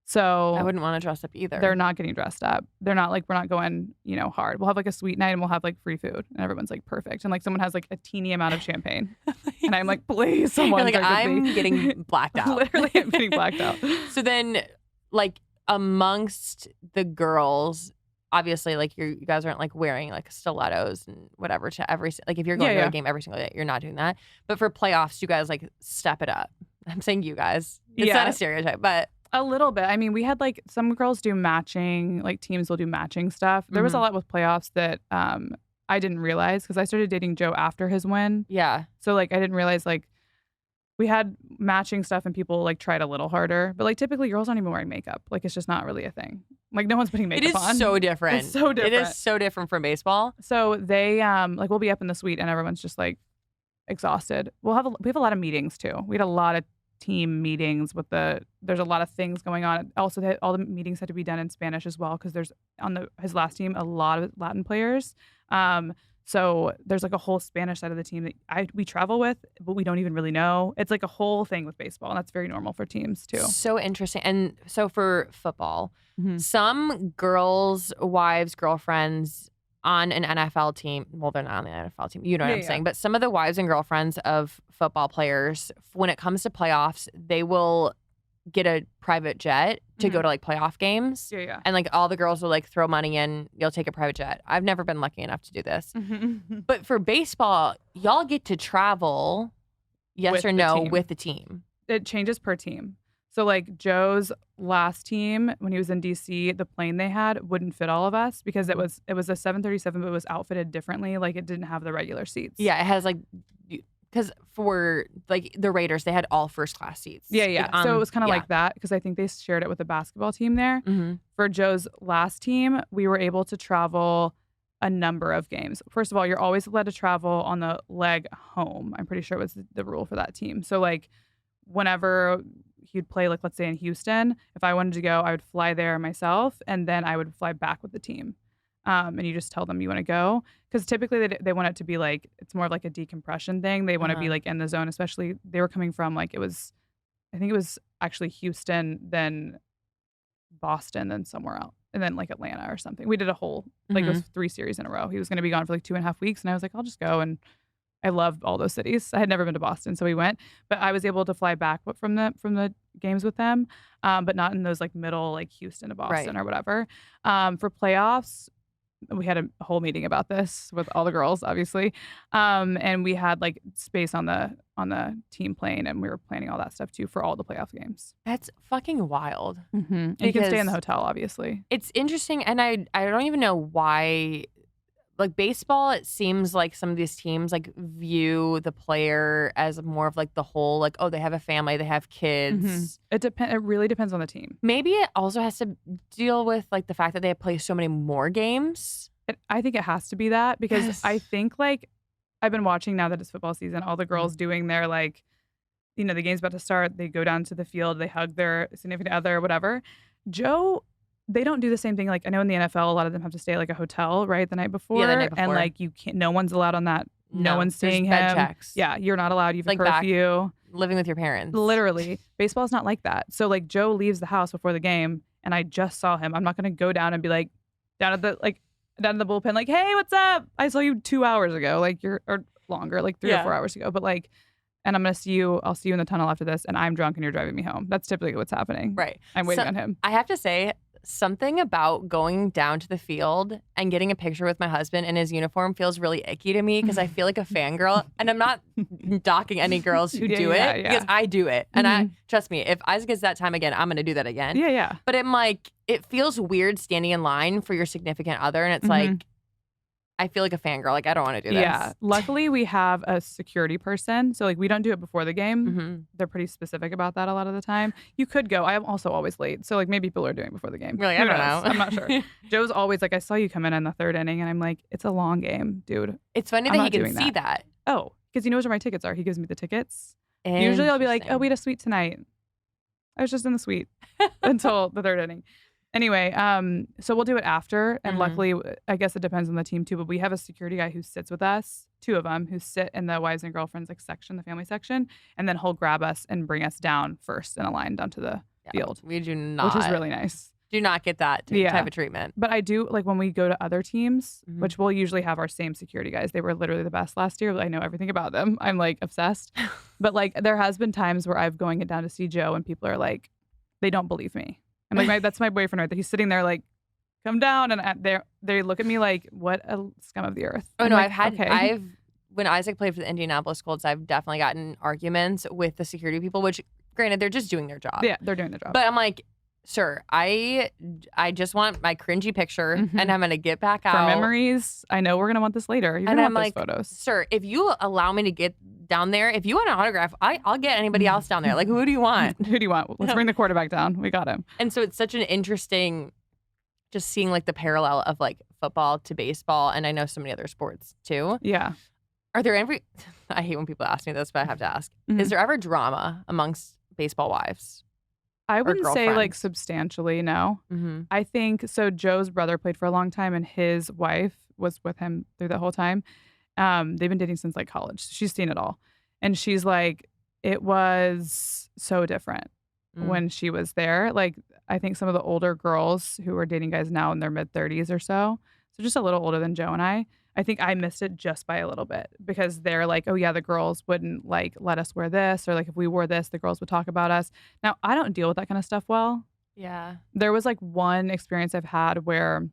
So I wouldn't want to dress up either. they're not getting dressed up. They're not we're not going, hard. We'll have a sweet night and we'll have free food and everyone's perfect. And someone has a teeny amount of champagne. And I'm please someone. You're I'm getting blacked out. Literally, I'm getting blacked out. So then, amongst the girls, obviously, you guys aren't wearing stilettos and whatever to every if you're going to a game every single day, you're not doing that. But for playoffs, you guys step it up. I'm saying you guys. It's not a stereotype, but a little bit. I mean, we had some girls do matching, teams will do matching stuff. There was a lot with playoffs that I didn't realize because I started dating Joe after his win. Yeah. So I didn't realize we had matching stuff and people tried a little harder. But typically girls aren't even wearing makeup. It's just not really a thing. No one's putting makeup on. It is so different. It's so different. It is so different from baseball. So they we'll be up in the suite and everyone's just exhausted. We have a lot of meetings too. We had a lot of team meetings there's a lot of things going on. Also, all the meetings had to be done in Spanish as well because there's on his last team a lot of Latin players. So there's a whole Spanish side of the team that we travel with, but we don't even really know. It's a whole thing with baseball, and that's very normal for teams too. So interesting. And so for football, some girls' wives, girlfriends on an NFL team, well, they're not on the NFL team, you know what I'm saying, but some of the wives and girlfriends of football players, when it comes to playoffs, they will get a private jet to go to playoff games. Yeah. And all the girls will throw money in, you'll take a private jet. I've never been lucky enough to do this. But for baseball, y'all get to travel, yes with or no, with the team. It changes per team. So Joe's last team, when he was in DC, the plane they had wouldn't fit all of us because it was a 737, but it was outfitted differently. It didn't have the regular seats. Yeah, it has because for the Raiders, they had all first class seats. Yeah. So it was kind of like that because I think they shared it with the basketball team there. For Joe's last team, we were able to travel a number of games. First of all, you're always allowed to travel on the leg home. I'm pretty sure it was the rule for that team. So whenever he'd play, let's say in Houston, if I wanted to go, I would fly there myself and then I would fly back with the team. And you just tell them you want to go. Because typically they want it to be like, it's more of like a decompression thing. They want to be like in the zone, especially they were coming from like, I think it was actually Houston, then Boston, then somewhere else. And then like Atlanta or something. We did a whole, like it was 3 series in a row. He was going to be gone for like 2.5 weeks. And I was like, I'll just go. And I love all those cities. I had never been to Boston, so we went. But I was able to fly back from the games with them, but not in those like middle, like Houston to Boston or whatever. For playoffs, we had a whole meeting about this with all the girls, obviously, and we had like space on the team plane, and we were planning all that stuff too for all the playoff games. That's fucking wild. And you can stay in the hotel, obviously. It's interesting, and I don't even know why. Like baseball, it seems like some of these teams like view the player as more of like the whole, like, oh, they have a family, they have kids. It really depends on the team. Maybe it also has to deal with like the fact that they play so many more games. I think it has to be that because I think like I've been watching now that it's football season, all the girls doing their like, you know, the game's about to start. They go down to the field, they hug their significant other or whatever. Joe, they don't do the same thing. Like I know in the NFL, a lot of them have to stay at like a hotel, right, the night before. Yeah, the night before. And like you can't. No one's allowed on that. No one's seeing him. Bed checks. Yeah, you're not allowed. You have like a curfew. Living with your parents. Literally, baseball's not like that. So like Joe leaves the house before the game, and I just saw him. I'm not gonna go down and be like down in the bullpen, like, hey, what's up? I saw you 2 hours ago, like or longer, like 3 or 4 hours ago. But like, and I'm gonna see you. I'll see you in the tunnel after this, and I'm drunk, and you're driving me home. That's typically what's happening. Right. I'm waiting on him. I have to say, something about going down to the field and getting a picture with my husband in his uniform feels really icky to me because I feel like a fangirl. And I'm not docking any girls who do it because I do it. And I trust me, if Isaac gets that time again, I'm going to do that again. Yeah. But I'm like, it feels weird standing in line for your significant other. And it's like, I feel like a fangirl. Like, I don't want to do this. Yeah. Luckily, we have a security person. So, like, we don't do it before the game. They're pretty specific about that a lot of the time. You could go. I'm also always late. So, like, maybe people are doing it before the game. Really? I don't know. I'm not sure. Joe's always like, I saw you come in the 3rd inning. And I'm like, it's a long game, dude. It's funny that he can see that. Oh, because he knows where my tickets are. He gives me the tickets. Usually I'll be like, oh, we had a suite tonight. I was just in the suite until the 3rd inning. Anyway, so we'll do it after. And luckily, I guess it depends on the team too, but we have a security guy who sits with us, 2 of them, who sit in the wives and girlfriends like section, the family section, and then he'll grab us and bring us down first in a line down to the field. We do not. Which is really nice. Do not get that type of treatment. But I do, like when we go to other teams, which we'll usually have our same security guys. They were literally the best last year. I know everything about them. I'm like obsessed. But like there has been times where I've going it down to see Joe and people are like, they don't believe me. I'm like, that's my boyfriend right there. He's sitting there like, come down. And they look at me like, what a scum of the earth. Oh, I'm no, like, when Isaac played for the Indianapolis Colts, I've definitely gotten arguments with the security people, which granted, they're just doing their job. Yeah, they're doing their job. But I'm like, sir, I just want my cringy picture and I'm going to get back out. For memories, I know we're going to want this later. You're going to want those photos. Sir, if you allow me to get down there, if you want an autograph, I'll get anybody else down there. Like, who do you want? Who do you want? Let's bring the quarterback down. We got him. And so it's such an interesting, just seeing like the parallel of like football to baseball. And I know so many other sports too. Yeah. Are there I hate when people ask me this, but I have to ask. Is there ever drama amongst baseball wives? I wouldn't say like substantially, no. I think so. Joe's brother played for a long time and his wife was with him through the whole time. They've been dating since like college. She's seen it all. And she's like, it was so different when she was there. Like, I think some of the older girls who are dating guys now in their mid-30s or so just a little older than Joe and I think I missed it just by a little bit because they're like, oh yeah, the girls wouldn't like let us wear this, or like if we wore this, the girls would talk about us. Now, I don't deal with that kind of stuff well. Yeah. There was like one experience I've had where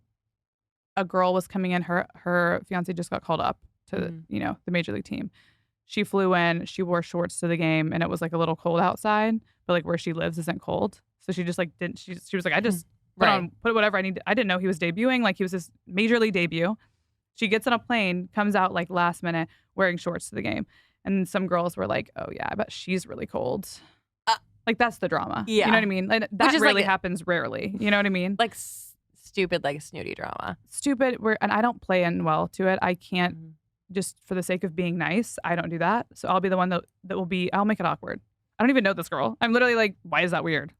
a girl was coming in, her fiance just got called up to the major league team. She flew in, she wore shorts to the game, and it was like a little cold outside, but like where she lives isn't cold. So she just like didn't, she was like, I just put whatever I need. I didn't know he was debuting. Like he was his major league debut. She gets on a plane, comes out like last minute wearing shorts to the game. And some girls were like, oh yeah, I bet she's really cold. Like that's the drama. Yeah. You know what I mean? Like, that really happens rarely. You know what I mean? Like stupid, like snooty drama. Stupid. And I don't play in well to it. I can't just for the sake of being nice. I don't do that. So I'll be the one that will be, I'll make it awkward. I don't even know this girl. I'm literally like, why is that weird?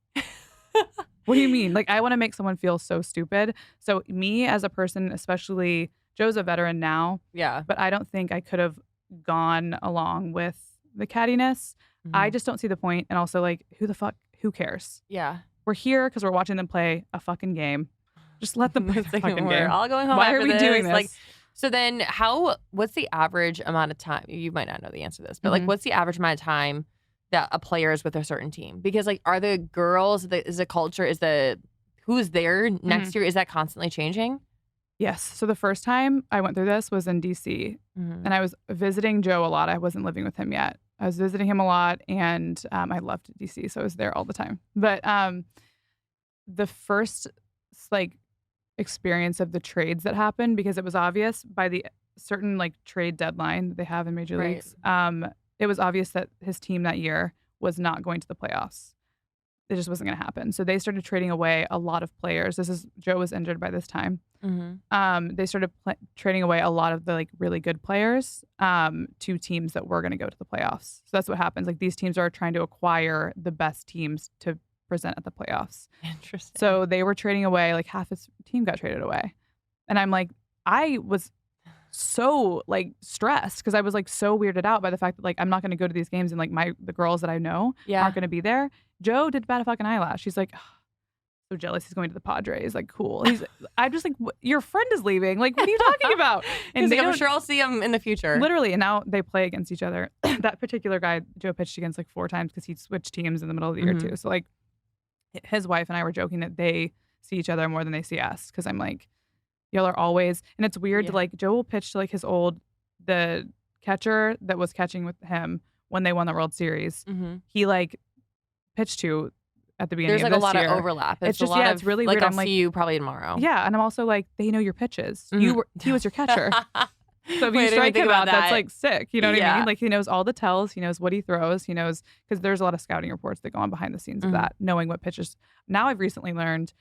What do you mean? Like, I want to make someone feel so stupid. So me as a person, especially Joe's a veteran now. Yeah. But I don't think I could have gone along with the cattiness. I just don't see the point. And also, like, who cares? Yeah. We're here because we're watching them play a fucking game. Just let them play the fucking We're game. all going home Why after are we this. doing this? Like, so then what's the average amount of time? You might not know the answer to this, but like, what's the average amount of time that a player is with a certain team? Because like, are the girls, is the culture, who's there next year, is that constantly changing? Yes. So the first time I went through this was in DC, and I was visiting Joe a lot. I wasn't living with him yet. I was visiting him a lot, and I loved DC, so I was there all the time. But the first like experience of the trades that happened, because it was obvious by the certain like trade deadline that they have in major leagues, it was obvious that his team that year was not going to the playoffs. It just wasn't going to happen. So they started trading away a lot of players. Joe was injured by this time. They started trading away a lot of the like really good players to teams that were going to go to the playoffs. So that's what happens. Like these teams are trying to acquire the best teams to present at the playoffs. Interesting. So they were trading away, like half his team got traded away. And I'm like, I was so like stressed because I was like so weirded out by the fact that like I'm not going to go to these games and like the girls that I know aren't going to be there. Joe did bat a fucking eyelash. She's like, oh, so jealous he's going to the Padres. Like, cool. I'm just like, your friend is leaving. Like, what are you talking about? And I'm sure I'll see him in the future. Literally. And now they play against each other. That particular guy, Joe pitched against like 4 times because he switched teams in the middle of the year too. So like his wife and I were joking that they see each other more than they see us. Cause I'm like, y'all are always, and it's weird to like, Joe will pitch to like the catcher that was catching with him when they won the World Series. He like pitched to at the beginning of this year. There's like a lot of overlap. It's just, it's really weird. Like, I'll see you probably tomorrow. Yeah. And I'm also like, they know your pitches. He was your catcher. So if you strike him out, that's like sick. You know what I mean? Like he knows all the tells. He knows what he throws. He knows, because there's a lot of scouting reports that go on behind the scenes of that, knowing what pitches. Now I've recently learned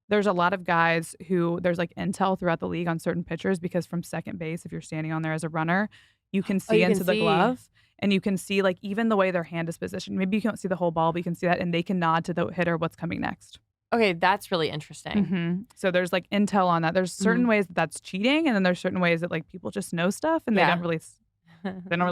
there's a lot of guys who there's like intel throughout the league on certain pitchers, because from second base, if you're standing on there as a runner, you can see into the glove. And you can see like even the way their hand is positioned. Maybe you can't see the whole ball, but you can see that, and they can nod to the hitter wwhat's coming next. Okay, that's really interesting. So there's like intel on that. There's certain ways that's cheating, and then there's certain ways that like people just know stuff and they don't really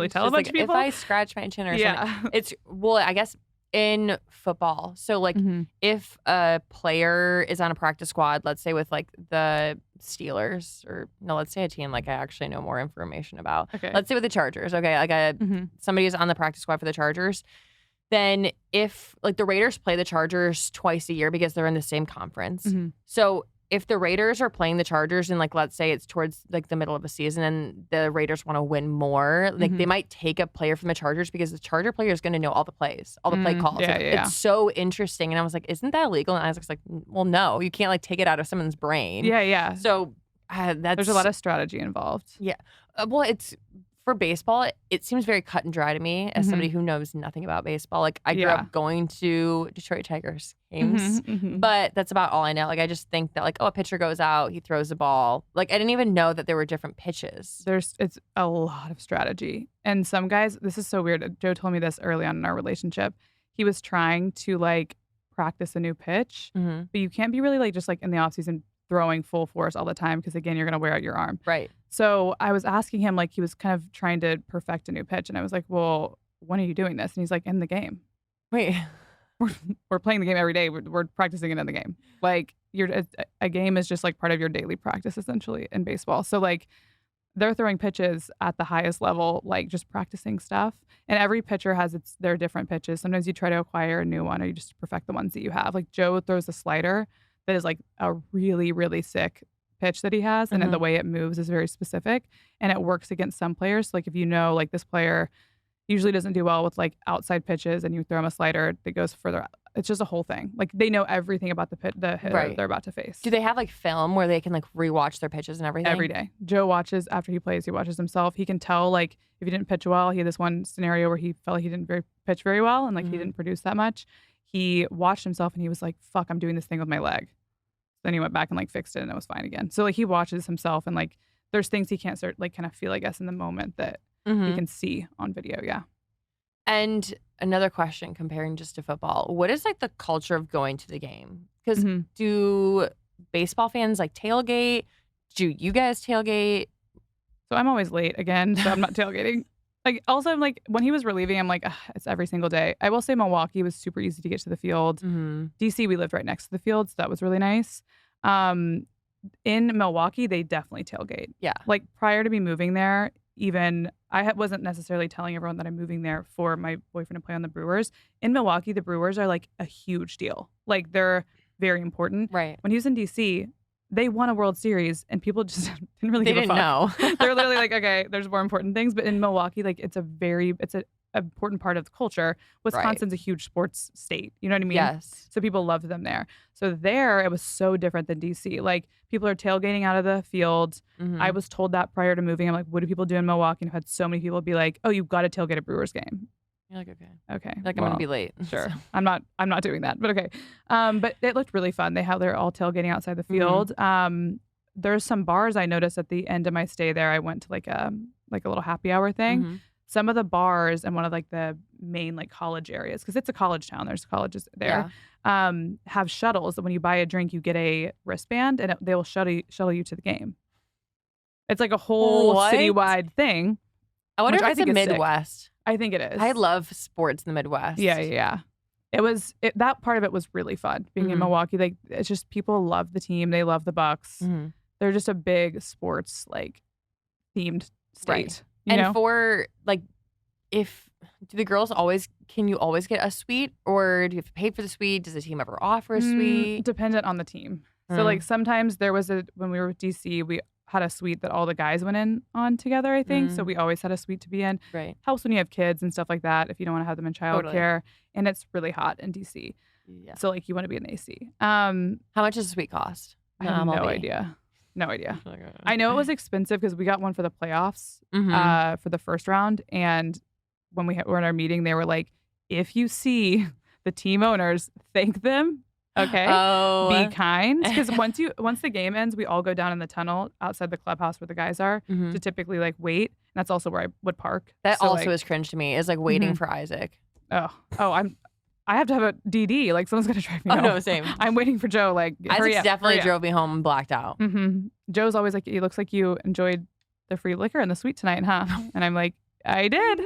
tell a bunch of people. If I scratch my chin or something, it's I guess in football. So like if a player is on a practice squad, let's say with like the Steelers, or no, let's say a team like I actually know more information about. Okay. Let's say with the Chargers. Okay, like somebody is on the practice squad for the Chargers. Then if like the Raiders play the Chargers twice a year because they're in the same conference. So if the Raiders are playing the Chargers and like let's say it's towards like the middle of a season and the Raiders want to win more, like they might take a player from the Chargers because the Charger player is going to know all the plays, all the play calls. It's so interesting. And I was like, isn't that illegal? And I was like, well, no, you can't like take it out of someone's brain. Yeah. So there's a lot of strategy involved. Yeah. Well, it's for baseball, it seems very cut and dry to me as somebody who knows nothing about baseball. Like I grew up going to Detroit Tigers games, but that's about all I know. Like I just think that like, oh, a pitcher goes out, he throws the ball. Like I didn't even know that there were different pitches. It's a lot of strategy. And some guys, this is so weird. Joe told me this early on in our relationship. He was trying to like practice a new pitch, but you can't be really like just like in the off season throwing full force all the time, because again, you're going to wear out your arm. Right. So I was asking him, like he was kind of trying to perfect a new pitch. And I was like, well, when are you doing this? And he's like, in the game. Wait. We're playing the game every day. We're practicing it in the game. Like a game is just like part of your daily practice essentially in baseball. So like they're throwing pitches at the highest level, like just practicing stuff. And every pitcher has their different pitches. Sometimes you try to acquire a new one, or you just perfect the ones that you have. Like Joe throws a slider that is like a really, really sick pitch that he has, and the way it moves is very specific, and it works against some players. Like if you know like this player usually doesn't do well with like outside pitches, and you throw him a slider that goes further out. It's just a whole thing. Like they know everything about the hitter they're about to face. Do they have like film where they can like rewatch their pitches and everything? Every day. Joe watches after he plays. He watches himself. He can tell like if he didn't pitch well. He had this one scenario where he felt like he didn't pitch very well, and like he didn't produce that much. He watched himself and he was like, "Fuck, I'm doing this thing with my leg." Then he went back and like fixed it, and it was fine again. So like he watches himself, and like there's things he can't like kind of feel, I guess, in the moment that he can see on video. Yeah. And another question, comparing just to football, what is like the culture of going to the game? Because do baseball fans like tailgate? Do you guys tailgate? So I'm always late again, so I'm not tailgating. Like, also, I'm like, when he was relieving, I'm like, it's every single day. I will say Milwaukee was super easy to get to the field. DC, we lived right next to the field, so that was really nice. In Milwaukee, they definitely tailgate. Yeah. Like, prior to me moving there, even I wasn't necessarily telling everyone that I'm moving there for my boyfriend to play on the Brewers. In Milwaukee, the Brewers are like a huge deal. Like, they're very important. Right. When he was in DC, they won a World Series and people just didn't really give a fuck. Know. They were literally like, okay, there's more important things. But in Milwaukee, like it's an important part of the culture. Wisconsin's a huge sports state. You know what I mean? Yes. So people loved them there. So there, it was so different than DC. Like people are tailgating out of the field. I was told that prior to moving. I'm like, what do people do in Milwaukee? And I've had so many people be like, oh, you've got to tailgate a Brewers game. You're like, okay. Okay. Like, I'm going to be late. Sure. I'm not doing that, but okay. But it looked really fun. They're all tailgating outside the field. There's some bars I noticed at the end of my stay there. I went to like a little happy hour thing. Some of the bars in one of like the main like college areas, because it's a college town. There's colleges there. Have shuttles that when you buy a drink, you get a wristband and they will shuttle you to the game. It's like a whole citywide thing. I wonder if I it's think the is sick. Midwest. I think it is. I love sports in the Midwest. Yeah. That part of it was really fun being in Milwaukee. Like it's just people love the team. They love the Bucks. They're just a big sports like themed state. Right. You know? For like, do the girls can you always get a suite, or do you have to pay for the suite? Does the team ever offer a suite? Dependent on the team. So like sometimes there was when we were with DC, we had a suite that all the guys went in on together, I think. So we always had a suite to be in. Right. Helps when you have kids and stuff like that if you don't want to have them in childcare. Totally. And it's really hot in DC. Yeah. So like you want to be in AC. How much does a suite cost? I have no idea. I know it was expensive because we got one for the playoffs for the first round. And when we were in our meeting, they were like, if you see the team owners, thank them. Okay. Be kind. Because once the game ends, we all go down in the tunnel outside the clubhouse where the guys are to typically like wait. And that's also where I would park. That also is cringe to me, is like waiting for Isaac. I have to have a DD. Like someone's gonna drive me home. Oh no, same. I'm waiting for Joe. Like Isaac definitely drove me home blacked out. Joe's always like, it looks like you enjoyed the free liquor and the suite tonight, huh? And I'm like, I did.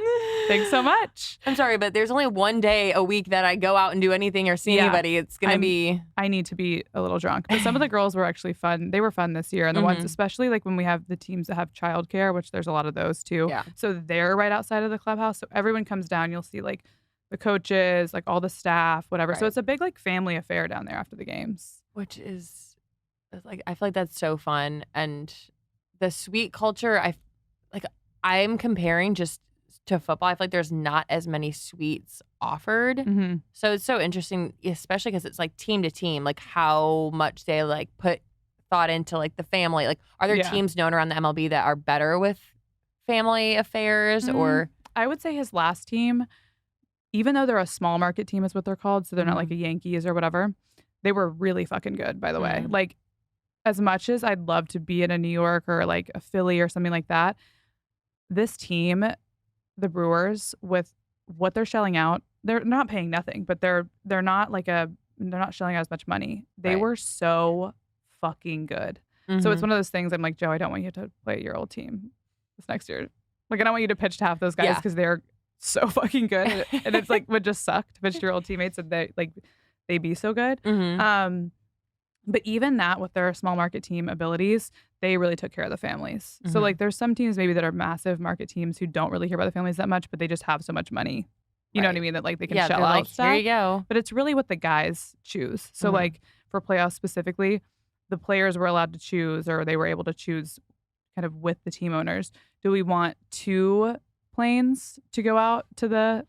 Thanks so much. I'm sorry, but there's only one day a week that I go out and do anything or see anybody. It's going to be... I need to be a little drunk. But some of the girls were actually fun. They were fun this year. And the ones, especially like when we have the teams that have childcare, which there's a lot of those too. Yeah. So they're right outside of the clubhouse. So everyone comes down. You'll see like the coaches, like all the staff, whatever. Right. So it's a big like family affair down there after the games. Which is like, I feel like that's so fun. And the suite culture, I'm comparing just to football. I feel like there's not as many suites offered. So it's so interesting, especially because it's like team to team, like how much they like put thought into like the family. Like, are there teams known around the MLB that are better with family affairs? Or I would say his last team, even though they're a small market team is what they're called, so they're not like a Yankees or whatever, they were really fucking good, by the way. Like, as much as I'd love to be in a New York or like a Philly or something like that, this team, the Brewers, with what they're shelling out, they're not paying nothing, but they're not shelling out as much money. They were so fucking good. So it's one of those things I'm like, Joe, I don't want you to play your old team this next year. Like, I don't want you to pitch to half those guys because they're so fucking good. And it's like, would just suck to pitch to your old teammates and they be so good. But even that, with their small market team abilities, they really took care of the families. So like there's some teams maybe that are massive market teams who don't really care about the families that much, but they just have so much money. You know what I mean? That like they can shell out like, stuff. Here you go. But it's really what the guys choose. So like for playoffs specifically, the players were allowed to choose, or they were able to choose kind of with the team owners. Do we want 2 planes to go out to to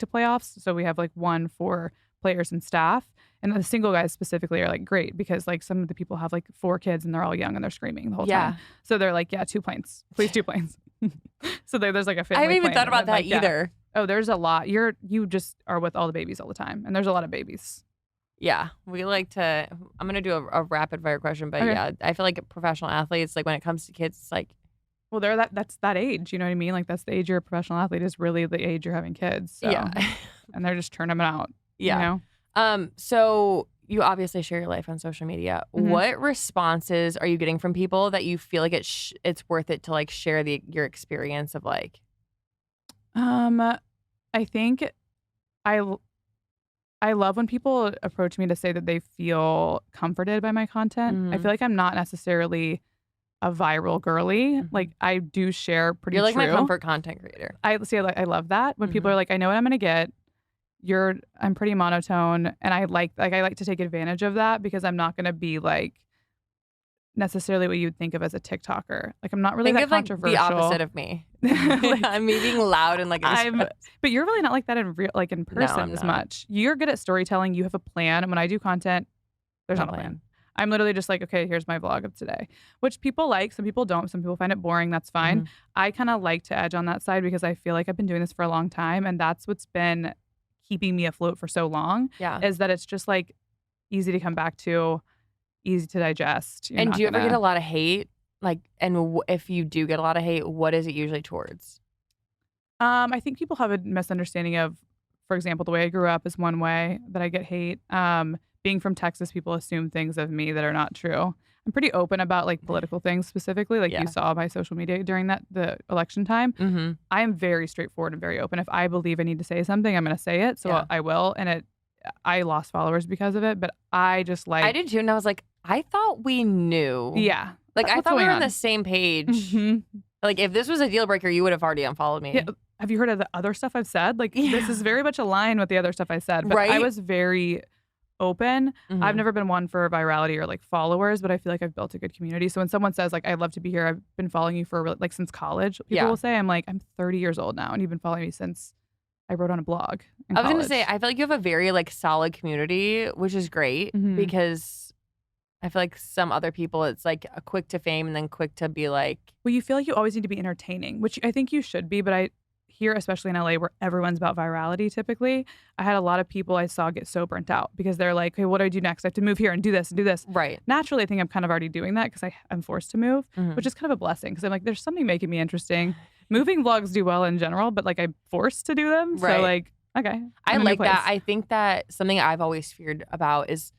playoffs? So we have like one for players and staff. And the single guys specifically are like great because like some of the people have like 4 kids and they're all young and they're screaming the whole time. So they're like, 2 planes, please, 2 planes. So there's like a family. I haven't even plane, thought about that like, either. Oh, there's a lot. You just are with all the babies all the time, and there's a lot of babies. Yeah, we like to. I'm gonna do a rapid fire question, but I feel like professional athletes, like when it comes to kids, it's like, well, that's that age. You know what I mean? Like that's the age you're a professional athlete is really the age you're having kids. So. And they're just turning them out. Yeah. You know? So you obviously share your life on social media. Mhm. What responses are you getting from people that you feel like it's worth it to like share your experience of like? I think I l- I love when people approach me to say that they feel comforted by my content. I feel like I'm not necessarily a viral girly. Like I do share pretty You're like true. my comfort content creator. I love that when people are like, I know what I'm gonna get. I'm pretty monotone, and I like to take advantage of that because I'm not gonna be like necessarily what you'd think of as a TikToker. Like I'm not really Think that of like controversial. the opposite of me. Like, I'm me being loud and like but you're really not like that in in person I'm as not. much. You're good at storytelling. You have a plan. And when I do content, there's No not a plan. plan. I'm literally just like, okay, here's my vlog of today, which people like. Some people don't. Some people find it boring. That's fine. I kind of like to edge on that side because I feel like I've been doing this for a long time. And that's what's been keeping me afloat for so long is that it's just like easy to come back to, easy to digest. And do you ever get a lot of hate? Like, and if you do get a lot of hate, what is it usually towards? I think people have a misunderstanding of, for example, the way I grew up is one way that I get hate. Being from Texas, people assume things of me that are not true. I'm pretty open about like political things specifically, like you saw my social media during the election time. I am very straightforward and very open. If I believe I need to say something, I'm going to say it. So I will. And I lost followers because of it, but I just like. I did too. And I was like, I thought we knew. Yeah. Like, I thought we were on the same page. Like, if this was a deal breaker, you would have already unfollowed me. Yeah. Have you heard of the other stuff I've said? Like, this is very much aligned with the other stuff I said. But I was very open. I've never been one for virality or like followers, but I feel like I've built a good community. So when someone says like, I'd love to be here, I've been following you for like since college, people will say, I'm like, I'm 30 years old now and you've been following me since I wrote on a blog in I was going to college. say, I feel like you have a very like solid community, which is great because I feel like some other people, it's like a quick to fame and then quick to be like. Well, you feel like you always need to be entertaining, which I think you should be, but here, especially in LA, where everyone's about virality typically, I had a lot of people I saw get so burnt out because they're like, hey, what do I do next? I have to move here and do this and do this. Right. Naturally, I think I'm kind of already doing that because I'm forced to move, which is kind of a blessing because I'm like, there's something making me interesting. Moving vlogs do well in general, but like I'm forced to do them. Right. So like, okay. I like that. I think that something I've always feared about is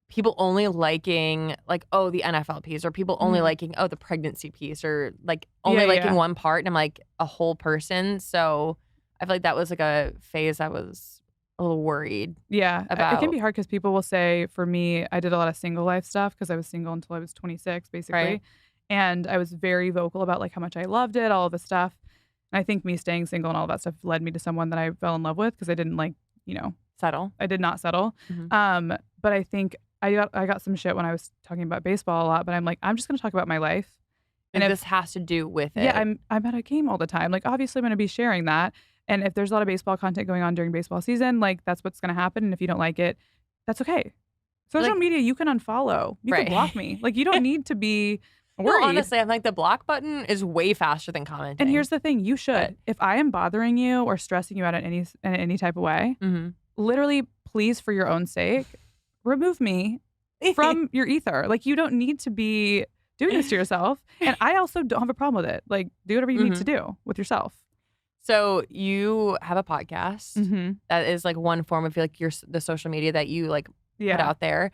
people only liking like, oh, the NFL piece, or people only liking, oh, the pregnancy piece, or like only liking one part. And I'm like a whole person. So I feel like that was like a phase I was a little worried. Yeah. About. It can be hard because people will say, for me, I did a lot of single life stuff because I was single until I was 26, basically. Right. And I was very vocal about like how much I loved it, all of the stuff. And I think me staying single and all that stuff led me to someone that I fell in love with because I didn't like, Settle. I did not settle. But I think I got some shit when I was talking about baseball a lot, but I'm like, I'm just going to talk about my life. And if this has to do with it. Yeah, I'm at a game all the time. Like, obviously, I'm going to be sharing that. And if there's a lot of baseball content going on during baseball season, like, that's what's going to happen. And if you don't like it, that's okay. Social media, you can unfollow. You can block me. Like, you don't need to be worried. No, honestly, I'm like, the block button is way faster than commenting. And here's the thing. You should. If I am bothering you or stressing you out in any type of way, literally, please, for your own sake, remove me from your ether. Like, you don't need to be doing this to yourself. And I also don't have a problem with it. Like, do whatever you need to do with yourself. So you have a podcast that is like one form of like the social media that you like put out there,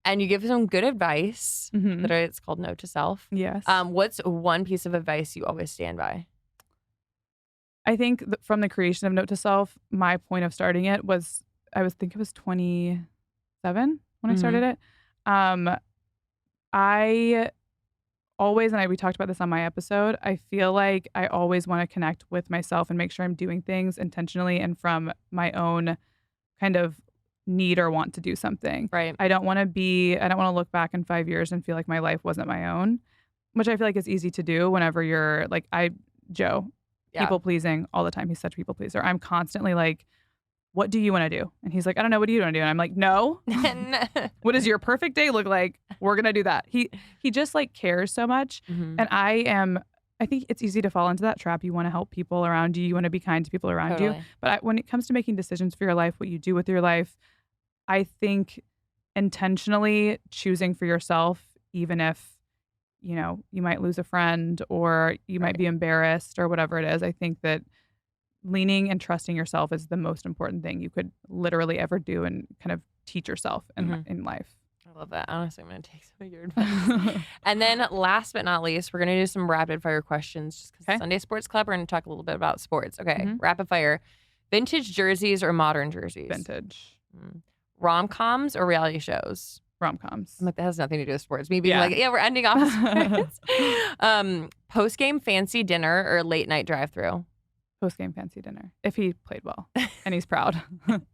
and you give some good advice. That it's called Note to Self. Yes. What's one piece of advice you always stand by? I think from the creation of Note to Self, my point of starting it was, I think it was 27 when I started it. I always, and we talked about this on my episode, I feel like I always want to connect with myself and make sure I'm doing things intentionally and from my own kind of need or want to do something. Right. I don't want to look back in 5 years and feel like my life wasn't my own, which I feel like is easy to do whenever you're like, Joe, people pleasing all the time. He's such a people pleaser. I'm constantly like, what do you want to do? And he's like, I don't know. What do you want to do? And I'm like, no. What does your perfect day look like? We're going to do that. He just like cares so much. And I think it's easy to fall into that trap. You want to help people around you. You want to be kind to people around you. But when it comes to making decisions for your life, what you do with your life, I think intentionally choosing for yourself, even if, you might lose a friend or you might be embarrassed or whatever it is, I think that leaning and trusting yourself is the most important thing you could literally ever do and kind of teach yourself in life. I love that. Honestly, I'm going to take some of your advice. And then last but not least, we're going to do some rapid fire questions just because Sunday Sports Club, we're going to talk a little bit about sports. Okay. Rapid fire. Vintage jerseys or modern jerseys? Vintage. Rom-coms or reality shows? Rom-coms. I'm like, that has nothing to do with sports. Me being like, yeah, we're ending off sports. Post-game fancy dinner or late night drive-through? Post-game fancy dinner. If he played well and he's proud.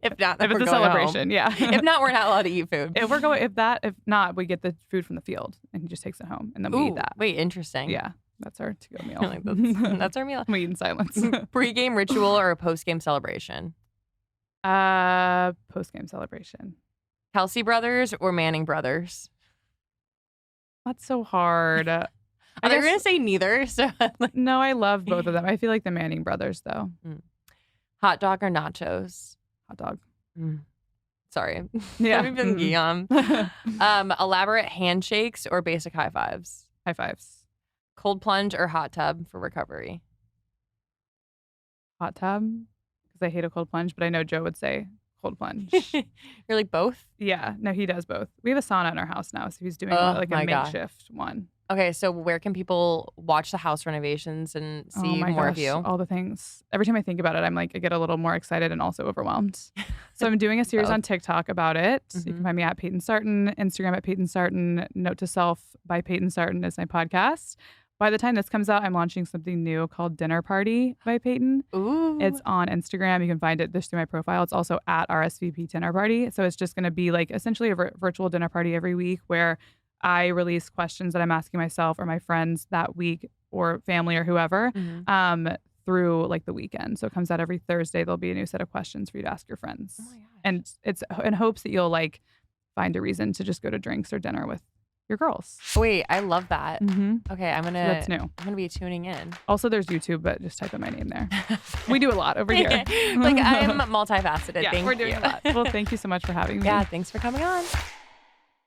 If not, then if it's a celebration, yeah. If not, we're not allowed to eat food. If not, we get the food from the field and he just takes it home and then we eat that. Wait, interesting. Yeah. That's our to-go meal. Like, that's our meal. We eat in silence. Pre-game ritual or a post-game celebration? Post-game celebration. Kelsey brothers or Manning brothers? That's so hard. I thought you were going to say neither. So no, I love both of them. I feel like the Manning brothers, though. Hot dog or nachos? Hot dog. Sorry. Yeah. We've been elaborate handshakes or basic high fives? High fives. Cold plunge or hot tub for recovery? Hot tub, because I hate a cold plunge, but I know Joe would say cold plunge. You're like both? Yeah. No, he does both. We have a sauna in our house now, so he's doing a makeshift one. Okay, so where can people watch the house renovations and see more of you? All the things. Every time I think about it, I'm like, I get a little more excited and also overwhelmed. So I'm doing a series on TikTok about it. You can find me at Payton Sartain, Instagram at Payton Sartain. Note to Self by Payton Sartain is my podcast. By the time this comes out, I'm launching something new called Dinner Party by Payton. Ooh. It's on Instagram. You can find it just through my profile. It's also at RSVP Dinner Party. So it's just going to be like essentially a virtual dinner party every week where I release questions that I'm asking myself or my friends that week or family or whoever through like the weekend. So it comes out every Thursday. There'll be a new set of questions for you to ask your friends. Oh my gosh. And it's in hopes that you'll like find a reason to just go to drinks or dinner with your girls. Wait, I love that. Okay, That's new. I'm gonna be tuning in. Also, there's YouTube, but just type in my name there. We do a lot over here. Like I'm multifaceted. Yeah, thank we're doing you. a lot. Well, thank you so much for having me. Yeah, thanks for coming on.